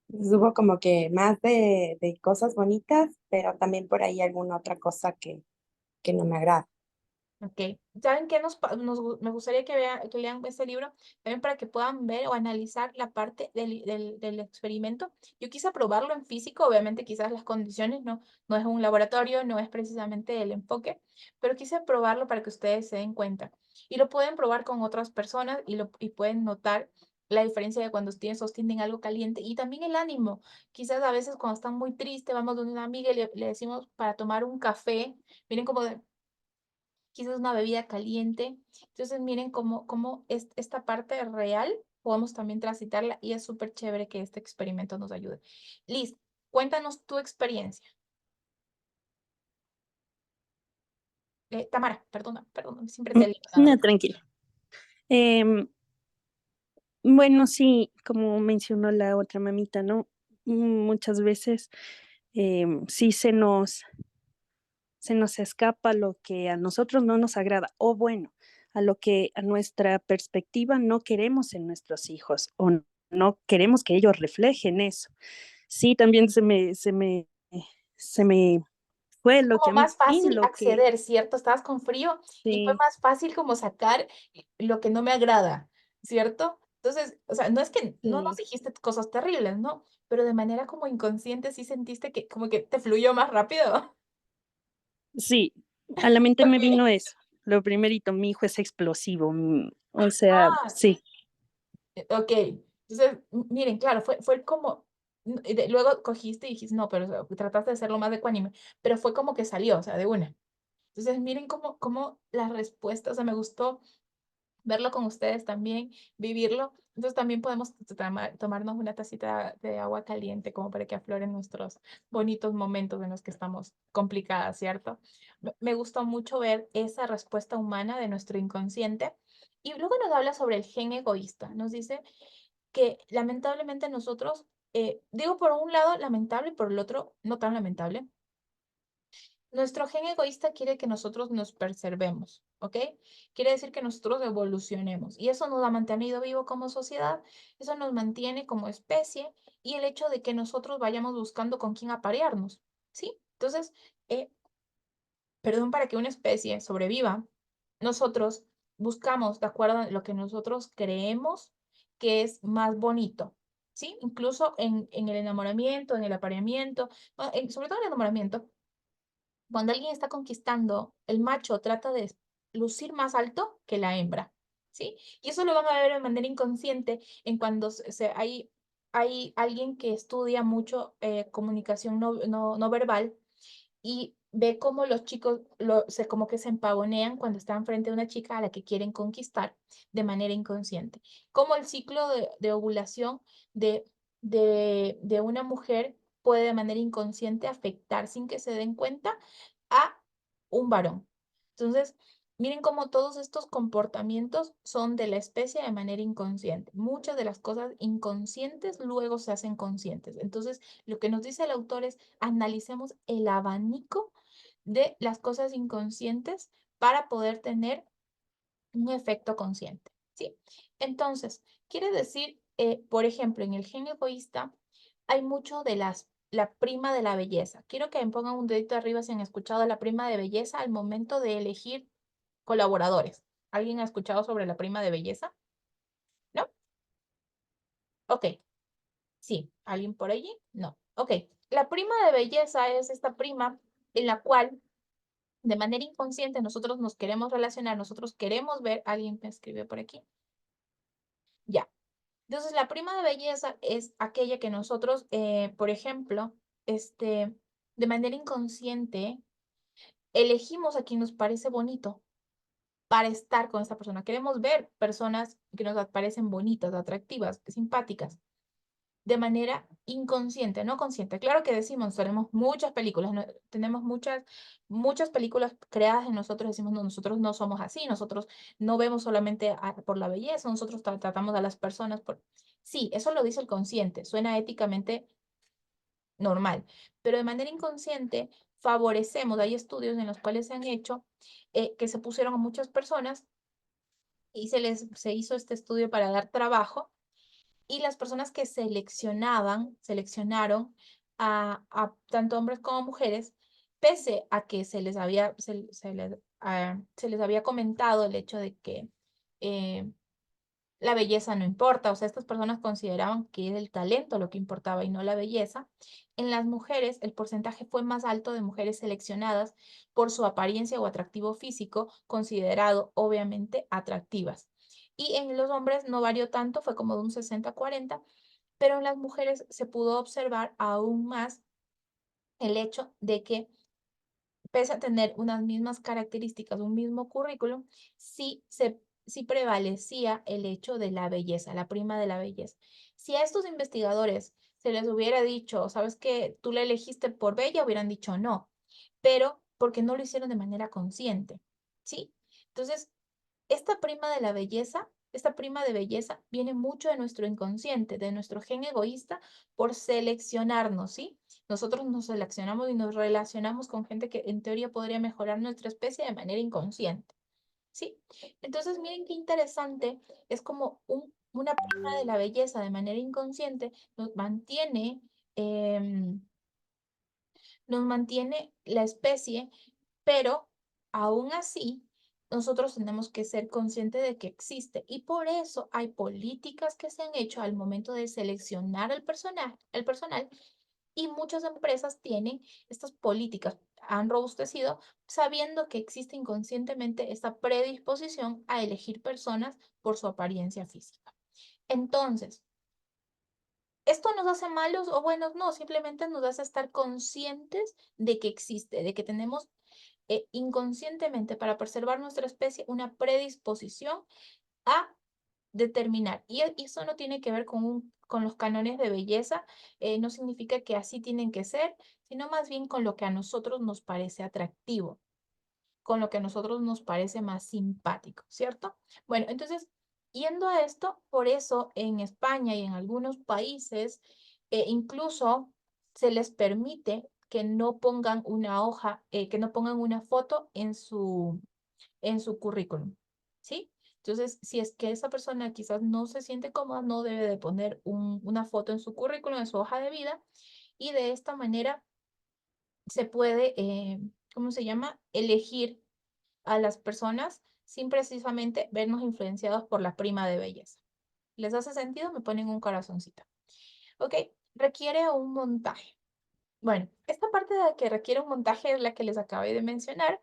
Hubo como que más de cosas bonitas, pero también por ahí alguna otra cosa que no me agrada. Ok, ¿saben qué me gustaría que lean este libro? También para que puedan ver o analizar la parte del experimento. Yo quise probarlo en físico, obviamente quizás las condiciones no es un laboratorio, no es precisamente el enfoque, pero quise probarlo para que ustedes se den cuenta. Y lo pueden probar con otras personas y pueden notar la diferencia de cuando ustedes sostienen algo caliente y también el ánimo. Quizás a veces cuando están muy tristes, vamos donde una amiga y le decimos para tomar un café, miren como de quizás una bebida caliente. Entonces, miren cómo es esta parte real podemos también transitarla y es súper chévere que este experimento nos ayude. Liz, cuéntanos tu experiencia. Tamara, perdona, siempre te leo nada No, más. tranquila. Em, bueno, sí, como mencionó la otra mamita, ¿no? Muchas veces sí se nos escapa lo que a nosotros no nos agrada, o bueno, a lo que a nuestra perspectiva no queremos en nuestros hijos, o no queremos que ellos reflejen eso. Sí, también se me fue Fue lo que como a mí, más fácil lo que, acceder, ¿cierto? Estabas con frío y fue sí, más fácil como sacar lo que no me agrada, ¿cierto? Entonces, o sea, no es que no nos sí, dijiste cosas terribles, ¿no? Pero de manera como inconsciente sí sentiste que como que te fluyó más rápido. sí, a la mente me Ok. vino eso. Lo primerito, mi hijo es explosivo, o sea, Ah, sí, ok. Entonces, miren, claro, fue como, luego cogiste y dijiste, no, pero o sea, trataste de hacerlo más ecuánime, pero fue como que salió, o sea, de una. Entonces, miren cómo la respuesta, o sea, me gustó verlo con ustedes también, vivirlo. Entonces también podemos tomarnos una tacita de agua caliente como para que afloren nuestros bonitos momentos en los que estamos complicadas, ¿cierto? Me gustó mucho ver esa respuesta humana de nuestro inconsciente. Y luego nos habla sobre el gen egoísta. Nos dice que lamentablemente nosotros, digo por un lado lamentable y por el otro no tan lamentable, nuestro gen egoísta quiere que nosotros nos preservemos, ¿ok? Quiere decir que nosotros evolucionemos y eso nos ha mantenido vivo como sociedad, eso nos mantiene como especie y el hecho de que nosotros vayamos buscando con quién aparearnos, ¿sí? Entonces, eh, perdón, para que una especie sobreviva, nosotros buscamos de acuerdo a lo que nosotros creemos que es más bonito, ¿sí? Incluso en el enamoramiento, en el apareamiento, sobre todo en el enamoramiento cuando alguien está conquistando, el macho trata de lucir más alto que la hembra, ¿sí? Y eso lo van a ver de manera inconsciente en cuando hay alguien que estudia mucho comunicación no verbal y ve cómo los chicos como que se empavonean cuando están frente a una chica a la que quieren conquistar de manera inconsciente. Como el ciclo de ovulación de, de una mujer puede de manera inconsciente afectar sin que se den cuenta a un varón. Entonces, miren cómo todos estos comportamientos son de la especie de manera inconsciente. Muchas de las cosas inconscientes luego se hacen conscientes. Entonces, lo que nos dice el autor es analicemos el abanico de las cosas inconscientes para poder tener un efecto consciente, ¿sí? Entonces, quiere decir, por ejemplo, en el gen egoísta hay mucho de la prima de la belleza. Quiero que me pongan un dedito arriba si han escuchado la prima de belleza al momento de elegir colaboradores. ¿Alguien ha escuchado sobre la prima de belleza? ¿No? Ok, sí. ¿Alguien por allí? No. Ok. La prima de belleza es esta prima en la cual de manera inconsciente nosotros nos queremos relacionar, nosotros queremos ver, alguien me escribió por aquí, ya. Entonces la prima de belleza es aquella que nosotros, por ejemplo, de manera inconsciente, elegimos a quien nos parece bonito para estar con esta persona. Queremos ver personas que nos parecen bonitas, atractivas, simpáticas de manera inconsciente, no consciente. Claro que decimos, tenemos muchas películas, tenemos muchas películas creadas en nosotros, decimos, no, nosotros no somos así, nosotros no vemos solamente por la belleza, nosotros tratamos a las personas por... Sí, eso lo dice el consciente, suena éticamente normal, pero de manera inconsciente favorecemos, hay estudios en los cuales se han hecho, que se pusieron a muchas personas y se hizo este estudio para dar trabajo y las personas que seleccionaron a tanto hombres como mujeres, pese a que se les había comentado el hecho de que eh, la belleza no importa, o sea, estas personas consideraban que era el talento lo que importaba y no la belleza. En las mujeres, el porcentaje fue más alto de mujeres seleccionadas por su apariencia o atractivo físico, considerado obviamente atractivas. Y en los hombres no varió tanto, fue como de un 60-40, pero en las mujeres se pudo observar aún más el hecho de que pese a tener unas mismas características, un mismo currículum, sí prevalecía el hecho de la belleza, la prima de la belleza. Si a estos investigadores se les hubiera dicho, sabes que tú la elegiste por bella, hubieran dicho no, pero porque no lo hicieron de manera consciente, ¿sí? Entonces, esta prima de belleza viene mucho de nuestro inconsciente, de nuestro gen egoísta por seleccionarnos, ¿sí? Nosotros nos seleccionamos y nos relacionamos con gente que en teoría podría mejorar nuestra especie de manera inconsciente, ¿sí? Entonces, miren qué interesante, es como una prima de la belleza de manera inconsciente em, nos mantiene la especie, pero aún así nosotros tenemos que ser conscientes de que existe y por eso hay políticas que se han hecho al momento de seleccionar el personal y muchas empresas tienen estas políticas, han robustecido sabiendo que existe inconscientemente esta predisposición a elegir personas por su apariencia física. Entonces, ¿esto nos hace malos o buenos? No, simplemente nos hace estar conscientes de que existe, de que tenemos inconscientemente para preservar nuestra especie una predisposición a determinar. Y eso no tiene que ver con los cánones de belleza, no significa que así tienen que ser, sino más bien con lo que a nosotros nos parece atractivo, con lo que a nosotros nos parece más simpático, ¿cierto? Bueno, entonces, yendo a esto, por eso en España y en algunos países, incluso se les permite que no pongan una hoja, que no pongan una foto en su currículum, ¿sí? Entonces, si es que esa persona quizás no se siente cómoda, no debe de poner una foto en su currículum, en su hoja de vida, y de esta manera se puede, ¿cómo se llama? Elegir a las personas sin precisamente vernos influenciados por la prima de belleza. ¿Les hace sentido? Me ponen un corazoncito. ¿Ok? Requiere un montaje. Bueno, esta parte de que requiere un montaje es la que les acabé de mencionar,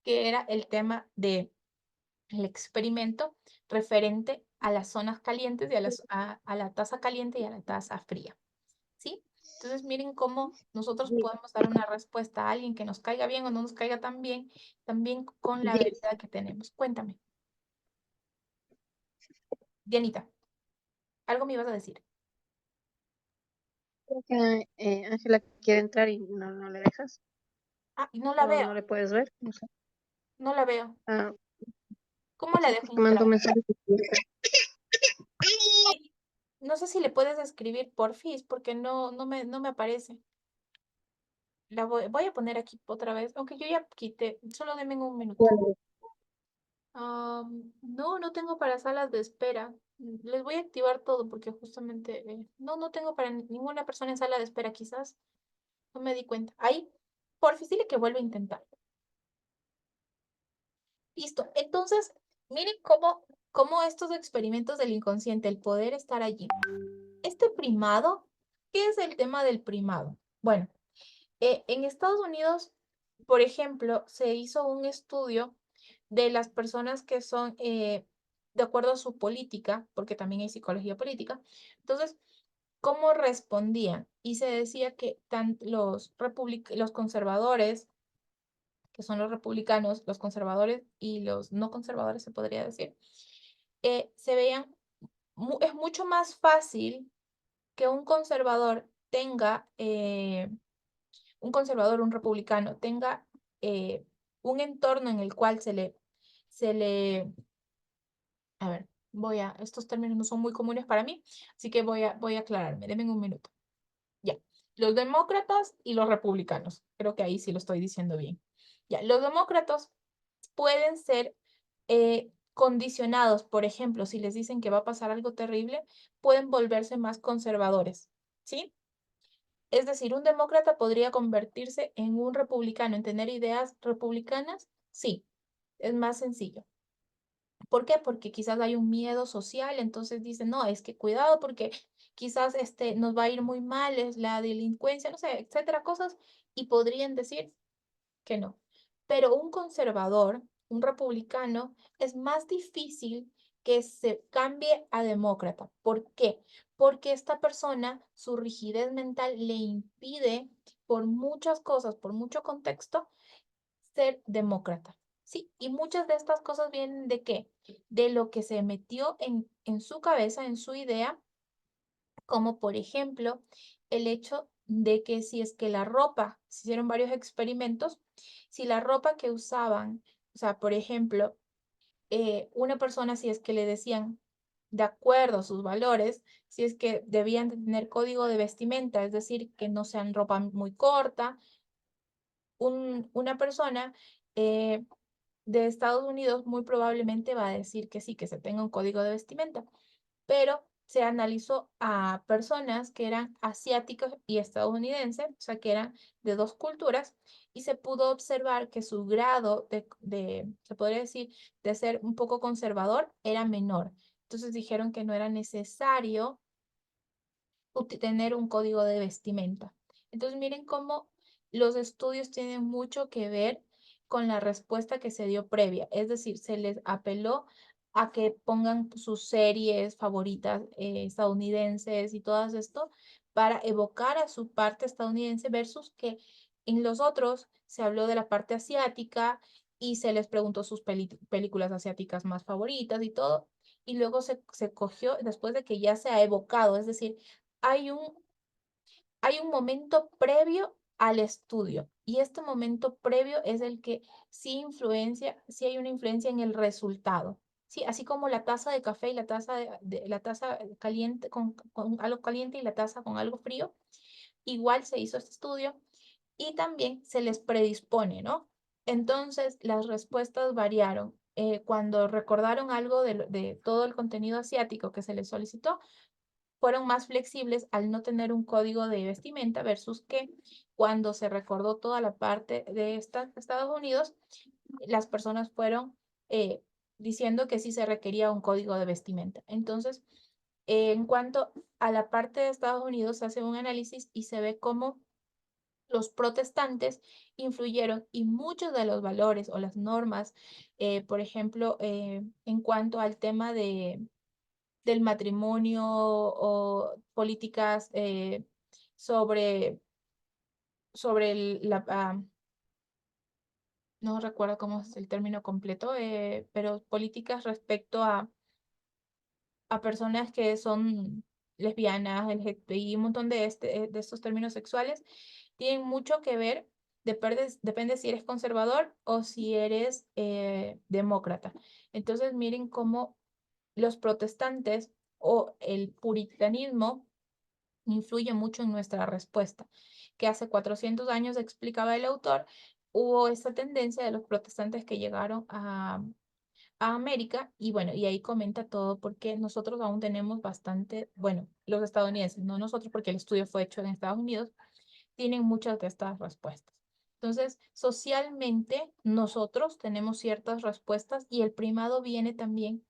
que era el tema de el experimento referente a las zonas calientes y a la taza caliente y a la taza fría, ¿sí? Entonces miren cómo nosotros podemos dar una respuesta a alguien que nos caiga bien o no nos caiga tan bien, también con la habilidad que tenemos. Cuéntame, Dianita, algo me ibas a decir. Creo que Ángela quiere entrar y no le dejas. Ah, y no la No veo, le puedes ver. No sé. no la veo. Ah, ¿Cómo la sí, dejo porque mandó entrar? un mensaje. No sé si le puedes escribir porfis, porque no me aparece. Voy a poner aquí otra vez, aunque yo ya quité, solo denme un minuto. Bueno, No tengo para salas de espera. Les voy a activar todo porque justamente no tengo para ninguna persona en sala de espera, quizás. No me di cuenta. Ahí, porfis, dile que vuelva a intentar. Listo. Entonces, miren cómo estos experimentos del inconsciente, el poder estar allí. Este primado, ¿qué es el tema del primado? Bueno, en Estados Unidos, por ejemplo, se hizo un estudio de las personas que son, de acuerdo a su política, porque también hay psicología política, entonces, cómo respondían. Y se decía que los conservadores, que son los republicanos, los conservadores y los no conservadores, se podría decir, se veían, es mucho más fácil que un conservador tenga un conservador, un republicano, tenga un entorno en el cual a ver, estos términos no son muy comunes para mí, así que voy a aclararme, denme un minuto. Ya, los demócratas y los republicanos, creo que ahí sí lo estoy diciendo bien. Ya, los demócratas pueden ser condicionados, por ejemplo, si les dicen que va a pasar algo terrible, pueden volverse más conservadores, ¿sí? Es decir, un demócrata podría convertirse en un republicano, en tener ideas republicanas. Sí, es más sencillo. ¿Por qué? Porque quizás hay un miedo social, entonces dicen, no, es que cuidado porque quizás nos va a ir muy mal, es la delincuencia, no sé, etcétera, cosas, y podrían decir que no. Pero un conservador, un republicano, es más difícil que se cambie a demócrata. ¿Por qué? Porque esta persona, su rigidez mental le impide, por muchas cosas, por mucho contexto, ser demócrata. Sí, y muchas de estas cosas vienen de qué? De lo que se metió en su cabeza, en su idea, como por ejemplo el hecho de que si es que la ropa, se hicieron varios experimentos, si la ropa que usaban, o sea, por ejemplo, una persona, si es que le decían, de acuerdo a sus valores, si es que debían de tener código de vestimenta, es decir, que no sean ropa muy corta, una persona eh, de Estados Unidos muy probablemente va a decir que sí, que se tenga un código de vestimenta, pero se analizó a personas que eran asiáticos y estadounidenses, o sea, que eran de dos culturas, y se pudo observar que su grado se podría decir, de ser un poco conservador era menor. Entonces dijeron que no era necesario tener un código de vestimenta. Entonces miren cómo los estudios tienen mucho que ver con la respuesta que se dio previa. Es decir, se les apeló a que pongan sus series favoritas estadounidenses y todo esto para evocar a su parte estadounidense versus que en los otros se habló de la parte asiática y se les preguntó sus películas asiáticas más favoritas y todo. Y luego se cogió después de que ya se ha evocado, es decir, hay un, hay un momento previo al estudio y este momento previo es el que sí hay una influencia en el resultado. Sí, así como la taza de café y la taza caliente con algo caliente y la taza con algo frío, igual se hizo este estudio y también se les predispone, ¿no? Entonces, las respuestas variaron. Cuando recordaron algo de todo el contenido asiático que se les solicitó, fueron más flexibles al no tener un código de vestimenta versus que cuando se recordó toda la parte de Estados Unidos, las personas fueron diciendo que sí se requería un código de vestimenta. Entonces, en cuanto a la parte de Estados Unidos, se hace un análisis y se ve cómo los protestantes influyeron y muchos de los valores o las normas, por ejemplo, en cuanto al tema del matrimonio o políticas sobre, no recuerdo cómo es el término completo, pero políticas respecto a personas que son lesbianas, LGTBI, un montón de estos términos sexuales, tienen mucho que ver, depende si eres conservador o si eres demócrata. Entonces, miren cómo los protestantes o el puritanismo influye mucho en nuestra respuesta, que hace 400 años, explicaba el autor, hubo esta tendencia de los protestantes que llegaron a América y bueno, y ahí comenta todo porque nosotros aún tenemos bastante, bueno, los estadounidenses, no nosotros porque el estudio fue hecho en Estados Unidos, tienen muchas de estas respuestas. Entonces, socialmente nosotros tenemos ciertas respuestas y el primado viene también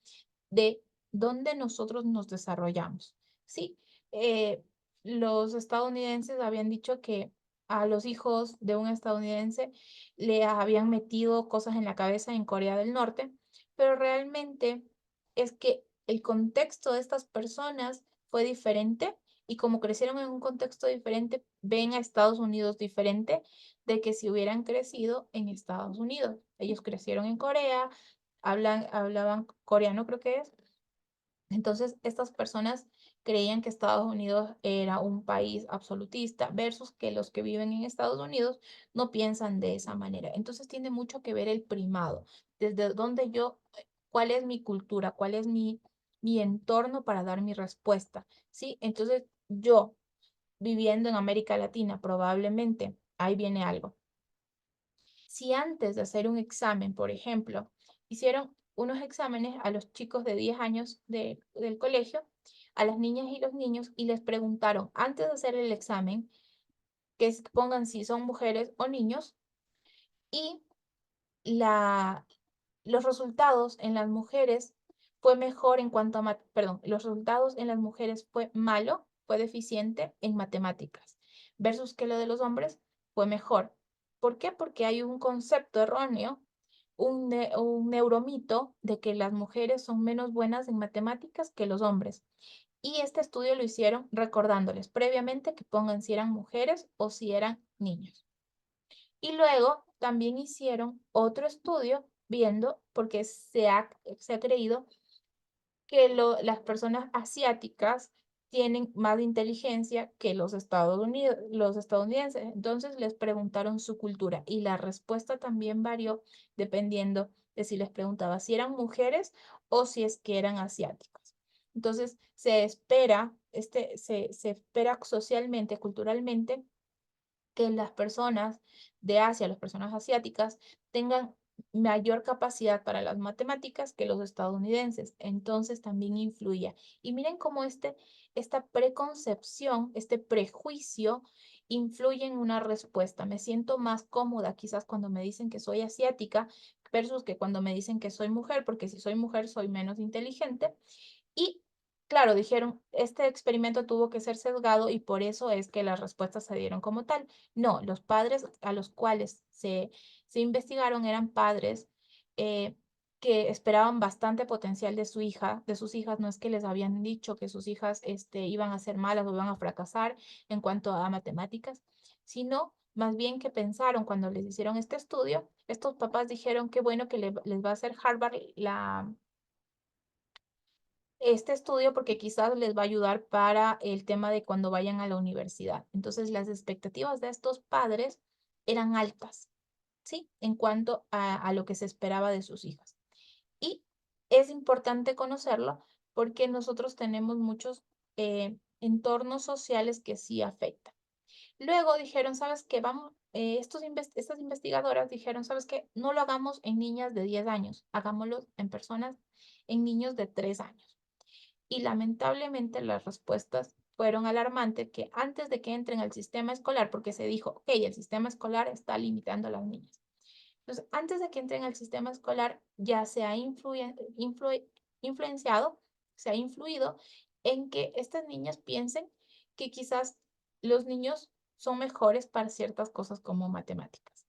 de dónde nosotros nos desarrollamos. Sí, eh, los estadounidenses habían dicho que a los hijos de un estadounidense le habían metido cosas en la cabeza en Corea del Norte, pero realmente es que el contexto de estas personas fue diferente y como crecieron en un contexto diferente, ven a Estados Unidos diferente de que si hubieran crecido en Estados Unidos. Ellos crecieron en Corea, hablaban coreano, creo que es. Entonces, estas personas creían que Estados Unidos era un país absolutista versus que los que viven en Estados Unidos no piensan de esa manera. Entonces, tiene mucho que ver el primado, desde donde yo, cuál es mi cultura, cuál es mi entorno para dar mi respuesta, ¿sí? Entonces, yo viviendo en América Latina, probablemente, ahí viene algo. Si antes de hacer un examen, por ejemplo, hicieron unos exámenes a los chicos de 10 años del colegio, a las niñas y los niños, y les preguntaron, antes de hacer el examen, pongan si son mujeres o niños, y la, los resultados en las mujeres fue mejor en cuanto a, perdón, los resultados en las mujeres fue malo, fue deficiente en matemáticas, versus que lo de los hombres fue mejor. ¿Por qué? Porque hay un concepto erróneo, un neuromito de que las mujeres son menos buenas en matemáticas que los hombres. Y este estudio lo hicieron recordándoles previamente que pongan si eran mujeres o si eran niños. Y luego también hicieron otro estudio viendo, porque se ha creído que las personas asiáticas tienen más inteligencia que los Estados Unidos, los estadounidenses. Entonces les preguntaron su cultura y la respuesta también varió dependiendo de si les preguntaba si eran mujeres o si es que eran asiáticas. Entonces se espera socialmente, culturalmente, que las personas de Asia, las personas asiáticas, tengan mayor capacidad para las matemáticas que los estadounidenses. Entonces también influía. Y miren cómo esta preconcepción, este prejuicio influye en una respuesta. Me siento más cómoda quizás cuando me dicen que soy asiática versus que cuando me dicen que soy mujer, porque si soy mujer soy menos inteligente. Y claro, dijeron, este experimento tuvo que ser sesgado y por eso es que las respuestas se dieron como tal. No, los padres a los cuales se investigaron eran padres eh, que esperaban bastante potencial de su hija, de sus hijas. No es que les habían dicho que sus hijas iban a ser malas o iban a fracasar en cuanto a matemáticas, sino más bien que pensaron cuando les hicieron este estudio, estos papás dijeron que bueno que les va a hacer Harvard este estudio porque quizás les va a ayudar para el tema de cuando vayan a la universidad. Entonces, las expectativas de estos padres eran altas, ¿sí? En cuanto a lo que se esperaba de sus hijas. Y es importante conocerlo porque nosotros tenemos muchos entornos sociales que sí afectan. Luego dijeron, ¿sabes qué? Vamos, estas investigadoras dijeron, ¿sabes qué? No lo hagamos en niñas de 10 años, hagámoslo en personas, en niños de 3 años. Y lamentablemente las respuestas fueron alarmantes que antes de que entren al sistema escolar, porque se dijo, ok, el sistema escolar está limitando a las niñas. Entonces, antes de que entren al sistema escolar, ya se ha influenciado, se ha influido en que estas niñas piensen que quizás los niños son mejores para ciertas cosas como matemáticas.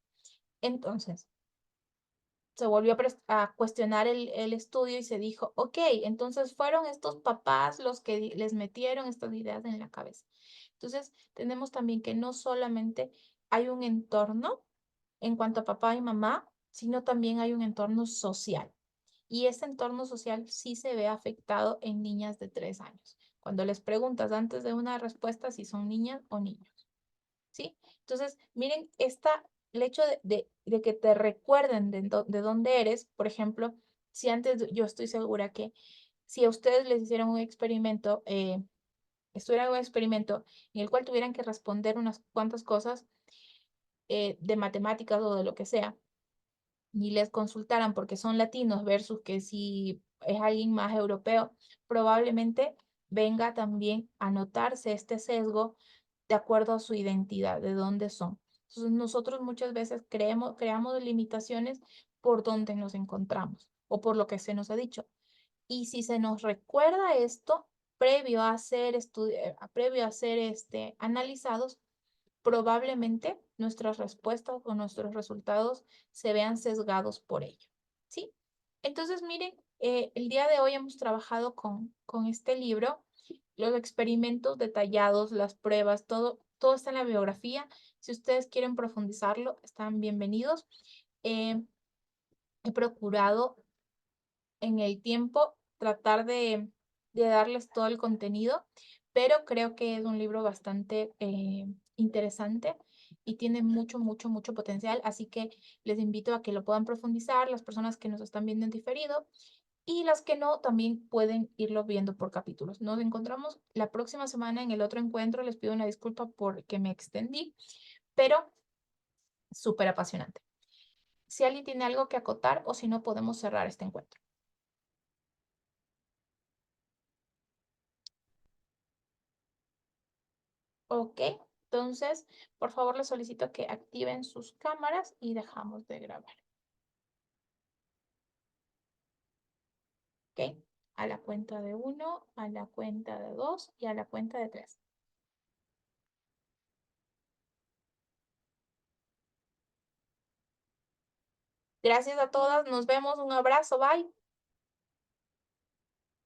Entonces, se volvió a cuestionar el estudio y se dijo, ok, entonces fueron estos papás los que les metieron estas ideas en la cabeza. Entonces, tenemos también que no solamente hay un entorno en cuanto a papá y mamá, sino también hay un entorno social. Y ese entorno social sí se ve afectado en niñas de 3 años. Cuando les preguntas antes de una respuesta si son niñas o niños, ¿sí? Entonces, miren, el hecho de que te recuerden de dónde eres, por ejemplo, si antes yo estoy segura que si a ustedes les hicieron un experimento, estuvieran en un experimento en el cual tuvieran que responder unas cuantas cosas de matemáticas o de lo que sea, y les consultaran porque son latinos versus que si es alguien más europeo, probablemente venga también a notarse este sesgo de acuerdo a su identidad, de dónde son. Entonces, nosotros muchas veces creamos limitaciones por donde nos encontramos o por lo que se nos ha dicho. Y si se nos recuerda esto, previo a ser analizados, probablemente nuestras respuestas o nuestros resultados se vean sesgados por ello, ¿sí? Entonces, miren, el día de hoy hemos trabajado con este libro, los experimentos detallados, las pruebas, todo está en la bibliografía. Si ustedes quieren profundizarlo, están bienvenidos. Eh, He procurado en el tiempo tratar de darles todo el contenido, pero creo que es un libro bastante interesante y tiene mucho, mucho, mucho potencial, así que les invito a que lo puedan profundizar, las personas que nos están viendo en diferido y las que no, también pueden irlo viendo por capítulos. Nos encontramos la próxima semana en el otro encuentro, les pido una disculpa porque me extendí, pero súper apasionante. Si alguien tiene algo que acotar o si no, podemos cerrar este encuentro. Ok, entonces, por favor, les solicito que activen sus cámaras y dejamos de grabar. Ok, a la cuenta de 1, a la cuenta de 2 y a la cuenta de 3. Gracias a todas, nos vemos, un abrazo, bye.